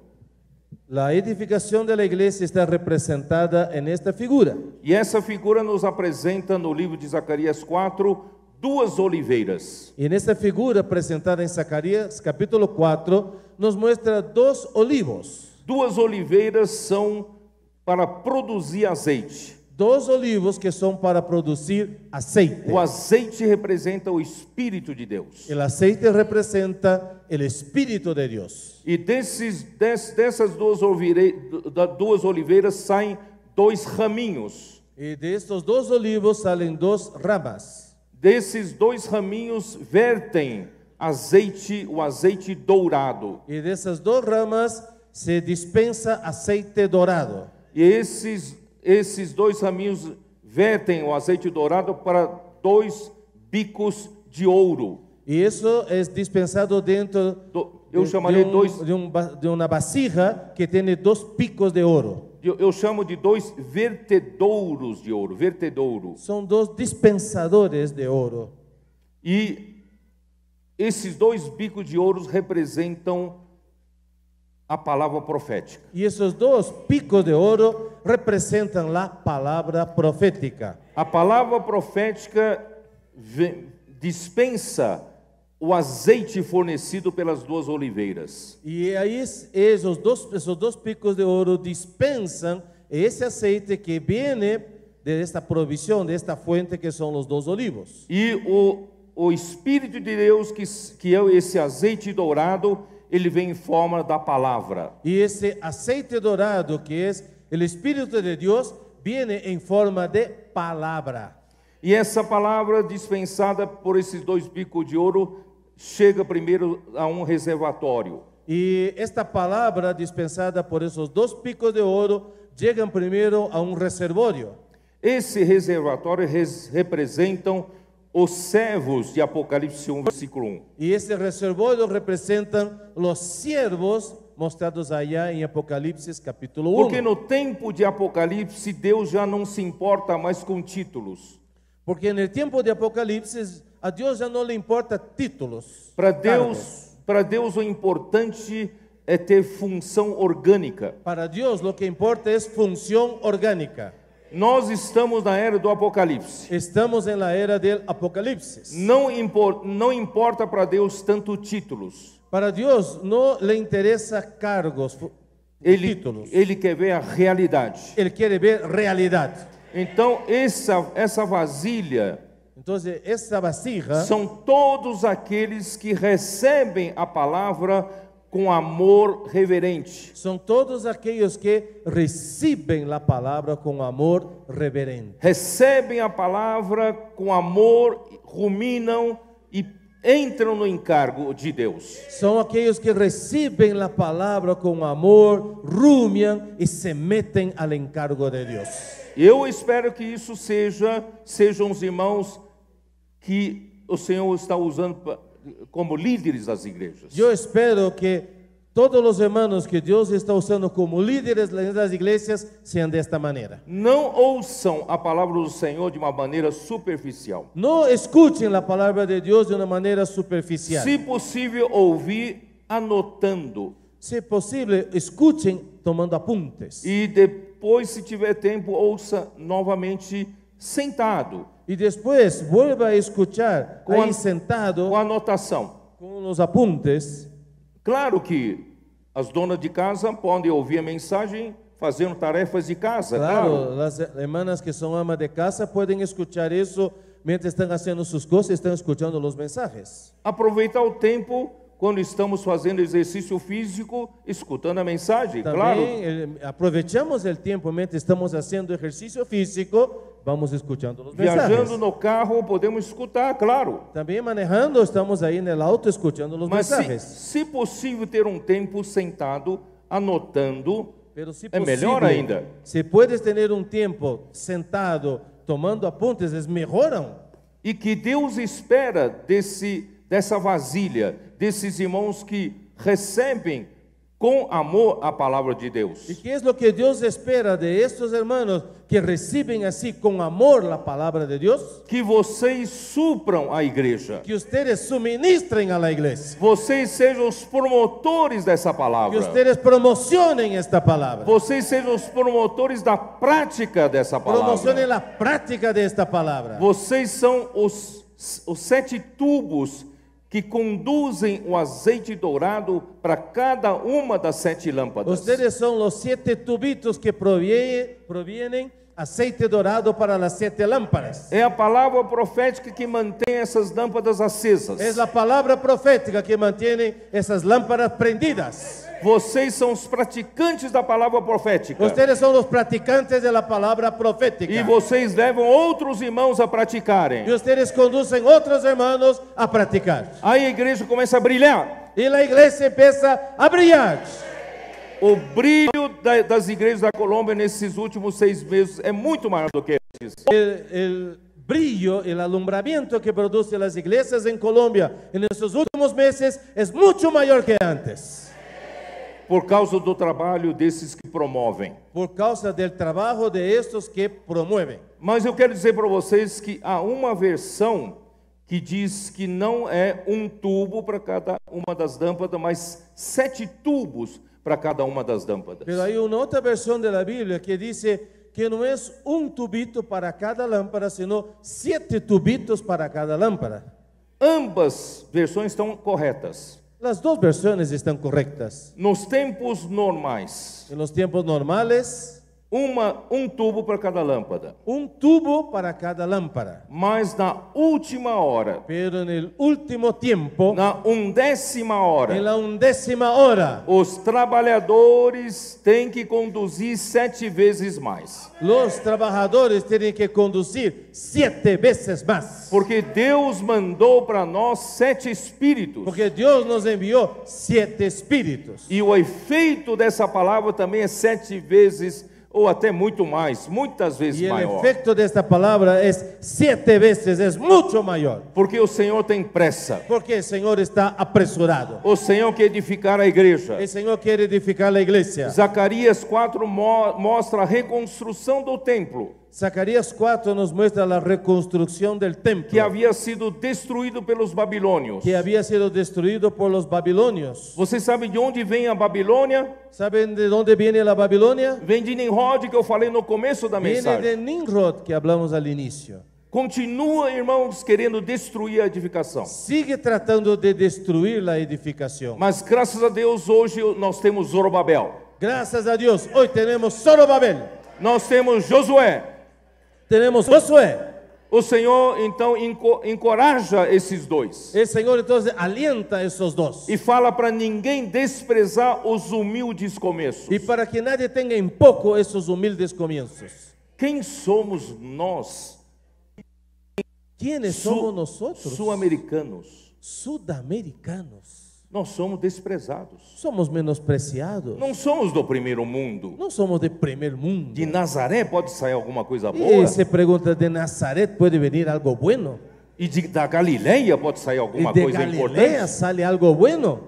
La edificación de la iglesia está representada en esta figura. E essa figura nos apresenta no livro de Zacarias 4 duas oliveiras. Y en esta figura presentada en Zacarías capítulo 4 nos muestra dos olivos. Duas oliveiras são para produzir azeite. Dos olivos que son para producir aceite. O azeite representa o Espírito de Deus. El aceite representa el Espíritu de Dios. E dessas duas oliveiras saem dois raminhos. Y de estos dos olivos salen dos ramas. Desses dois raminhos vertem azeite, o azeite dourado. Y de esas dos ramas se dispensa aceite dorado. E esses dois raminhos vertem o azeite dourado para dois bicos de ouro. Y eso es dispensado dentro Eu chamaria de una vasija que tiene dos picos de oro. Eu chamo de dois vertedouros de ouro, vertedouro. Son dos dispensadores de oro. E esses dois bicos de ouro representam a palavra profética. Y esos dos picos de oro representan la palabra profética. A palavra profética dispensa o azeite fornecido pelas duas oliveiras. Y ahí esos dos picos de oro dispensan ese aceite que viene de esta provisión, de esta fuente que son los dos olivos. E o Espírito de Deus, que é esse azeite dourado, ele vem em forma da palavra. Y ese aceite dorado que es el Espíritu de Dios viene en forma de palabra. E essa palavra dispensada por esses dois bicos de ouro chega primeiro a um reservatório. Y esta palabra dispensada por esos dos picos de oro llegan primero a un reservorio. Esse reservatório representam os servos de Apocalipse 1, versículo 1. Y ese reservorio representan los siervos mostrados allá en Apocalipsis capítulo 1. Porque no tempo de Apocalipse, Deus já não se importa mais com títulos. Porque en el tiempo de Apocalipsis a Dios ya no le importa títulos. Para cargos. Deus o importante é ter função orgânica. Para Dios lo que importa es función orgánica. Nós estamos na era do Apocalipse. Estamos en la era del Apocalipsis. Não importa para Deus tanto títulos. Para Dios no le interesa cargos, títulos. Ele quer ver a realidade. Él quiere ver realidad. Então essa vasilha Entonces, esta vasija são todos aqueles que recebem a palavra com amor reverente. Son todos aquellos que reciben la palabra con amor reverente. Recebem a palavra com amor, ruminam e entram no encargo de Deus. Son aquellos que reciben la palabra con amor, rumian y se meten al encargo de Dios. Eu espero que isso sejam os irmãos que o Senhor está usando como líderes das igrejas. Yo espero que todos los hermanos que Dios está usando como líderes de las iglesias sean de esta manera. Não ouçam a palavra do Senhor de uma maneira superficial. No escuchen la palabra de Dios de una manera superficial. Se possível, ouvir anotando. Si es posible, escuchen tomando apuntes. E depois, se tiver tempo, ouça novamente sentado, Y después vuelva a escuchar Com ahí a- sentado com anotação. con los apuntes. Claro que as donas de casa podem ouvir a mensagem fazendo tarefas de casa, Claro, las hermanas que son amas de casa pueden escuchar eso mientras están haciendo sus cosas, están escuchando los mensajes. Aproveitar o tempo quando estamos fazendo exercício físico, escutando a mensagem, claro. También aprovechamos el tiempo mientras estamos haciendo ejercicio físico, vamos escuchando los mensajes. Viajando no carro, podemos escutar, claro. También manejando, estamos ahí en el auto escuchando los Mas mensajes. se possível ter um tempo sentado, anotando, Pero si é melhor posible, ainda. si puedes tener un tiempo sentado tomando apuntes, es mejor aún. E que Deus espera dessa vasilha, desses irmãos que recebem com amor a palavra de Deus. ¿Y qué es lo que Dios espera de estos hermanos que reciben así con amor la palabra de Dios? Que vocês supram a igreja. Que ustedes suministren a la iglesia. Vocês sejam os promotores dessa Que palavra. ustedes promocionen esta palabra. Vocês sejam os promotores da prática dessa Promocionen palavra. la práctica de esta palabra. Vocês são os 7 tubos que conduzem o azeite dourado para cada uma das 7 lâmpadas. Ustedes son los 7 tubitos que provienen aceite dorado para las 7 lámparas. É a palavra profética que mantém essas lâmpadas acesas. Es la palabra profética que mantiene esas lámparas prendidas. Vocês são os praticantes da palavra profética. Ustedes son los practicantes de la palabra profética. E vocês levam outros irmãos a praticarem. Y ustedes conducen otros hermanos a practicar. Aí a igreja começa a brilhar. Y la iglesia empieza a brillar. O brilho das igrejas da Colômbia nesses últimos 6 meses é muito maior do que antes. El brillo, el alumbramiento que producen las iglesias en Colombia en estos últimos meses es mucho mayor que antes. Por causa do trabalho desses que promovem. Por causa del trabajo de estos que promueven. Mas eu quero dizer para vocês que há uma versão que diz que não é um tubo para cada uma das lâmpadas, mas 7 tubos para cada uma das lâmpadas. Pero hay una otra versión de la Biblia que dice que no es un tubito para cada lámpara, sino 7 tubitos para cada lámpara. Ambas versões estão corretas. Las dos versiones están correctas. Nos tempos normais, En los tiempos normales, um tubo para cada lâmpada. un tubo para cada lámpara. Mas na última hora, Pero en el último tiempo, na 11ª hora, en la 11ª hora, os trabalhadores têm que conduzir 7 vezes mais. los trabajadores tienen que conducir 7 veces más. Porque Deus mandou para nós 7 espíritos. Porque Dios nos envió 7 espíritus. E o efeito dessa palavra também é 7 vezes, ou até muito mais, muitas vezes Y el maior. efecto de esta palabra es 7 veces, es mucho mayor. Porque o Senhor tem pressa. Porque el Señor está apresurado. O Senhor quer edificar a igreja. El Señor quiere edificar la iglesia. Zacarias 4 mostra a reconstrução do templo, Zacarías 4 nos muestra la reconstrucción del que templo havia sido destruído pelos babilônios. que había sido destruido por los babilonios. Você sabe de onde vem a Babilônia? ¿Saben de dónde viene la Babilonia? Vem de Nimrod, que eu falei no começo da Viene mensagem. de Nimrod, que hablamos al inicio. Continua, irmãos, querendo destruir a edificação. Sigue tratando de destruir la edificación. Mas graças a Deus hoje nós temos Zorobabel. Gracias a Dios, hoy tenemos Zorobabel, Nós temos Josué. tenemos Josué, O Senhor então encoraja esses dois El Señor entonces alienta a esos dos. e fala para ninguém desprezar os humildes começos. Y para que nadie tenga en poco esos humildes comienzos. Quem somos nós, ¿Quiénes somos nosotros? sul-americanos? Sudamericanos. Nós somos desprezados. Somos menospreciados. Não somos do primeiro mundo. No somos de primer mundo. De Nazaré pode sair alguma coisa boa. Y se pregunta, ¿de Nazaret puede venir algo bueno? E da Galileia pode sair ¿Y alguma de coisa Galilea importante. sale algo bueno?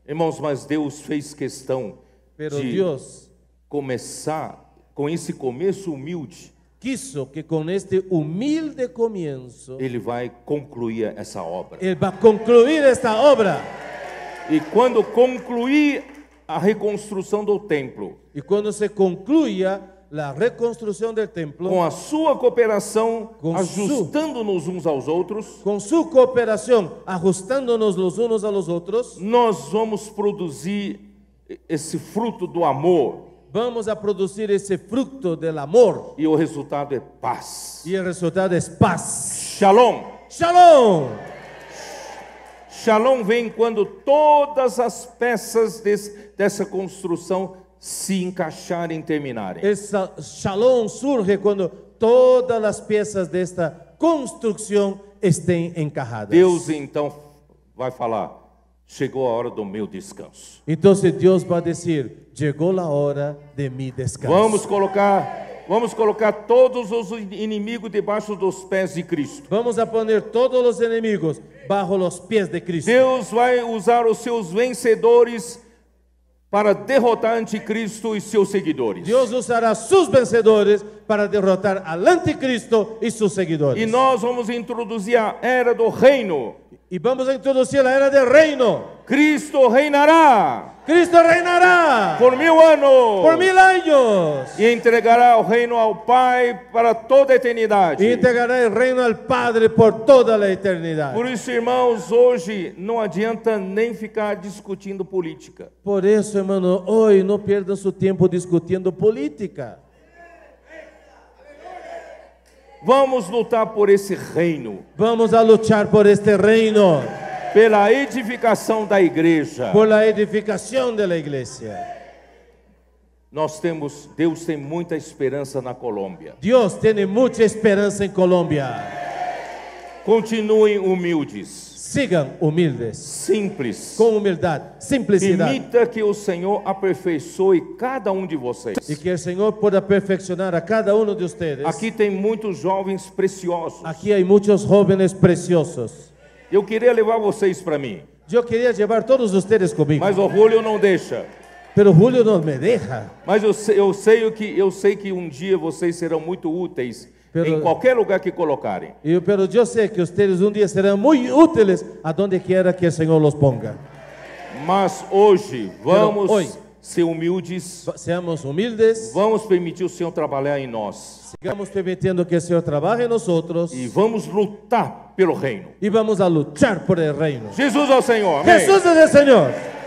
Irmãos, mas Deus fez questão Pero de Dios começar com esse começo humilde. quiso que con este humilde comienzo, Ele vai concluir essa obra. Él va a concluir esta obra. E quando concluir a reconstrução do templo, Y cuando se concluya la reconstrucción del templo, com a sua cooperação, Com ajustando-nos uns aos outros, con su cooperación, ajustándonos los unos a los otros, nós vamos produzir esse fruto do amor. vamos a producir ese fruto del amor. E o resultado é paz. Y el resultado es paz. Shalom. Shalom. Shalom vem quando todas as peças dessa construção se encaixarem e terminarem. Esa shalom surge cuando todas las piezas de esta construcción estén encajadas. Deus então vai falar: chegou a hora do meu descanso. Entonces Dios va a decir, llegó la hora de mi descanso. Vamos colocar todos os inimigos debaixo dos pés de Cristo. Vamos a poner todos los enemigos bajo los pies de Cristo. Deus vai usar os seus vencedores para derrotar anticristo e seus seguidores. Dios usará sus vencedores para derrotar al anticristo y sus seguidores. E nós vamos introduzir a era do reino. Y vamos a introducir la era del reino. Cristo reinará Cristo reinará por 1000 anos. por 1000 años. E entregará o reino ao Pai para toda a eternidade. Y entregará el reino al Padre por toda la eternidad. Por isso, irmãos, hoje não adianta nem ficar discutindo política. Por eso, hermano, hoy no pierdan su tiempo discutiendo política. Vamos lutar por esse reino, Vamos a luchar por este reino, pela edificação da igreja. por la edificación de la iglesia. Deus tem muita esperança na Colômbia. Dios tiene mucha esperanza en Colombia. Continuem humildes, Sigan humildes, simples. con humildad, simplicidad. Permita que o Senhor aperfeiçoe cada um de vocês. Y que el Señor pueda perfeccionar a cada uno de ustedes. Aqui tem muitos jovens preciosos. Aquí hay muchos jóvenes preciosos. Eu queria levar vocês para mim, Yo quería llevar todos ustedes conmigo, mas o Julio não deixa. pero Julio no me deja. Mas eu sei que um dia vocês serão muito úteis em qualquer lugar que colocarem. Pero yo sé que ustedes un día serán muy útiles a donde quiera que el Señor los ponga. Mas hoje vamos hoje, ser humildes, Seamos humildes, vamos permitir o Senhor trabalhar em nós sigamos permitiendo que el Señor trabaje en nosotros e vamos lutar pelo reino. y vamos a luchar por el reino. Jesus é o Senhor. Amém. Jesús es el Señor.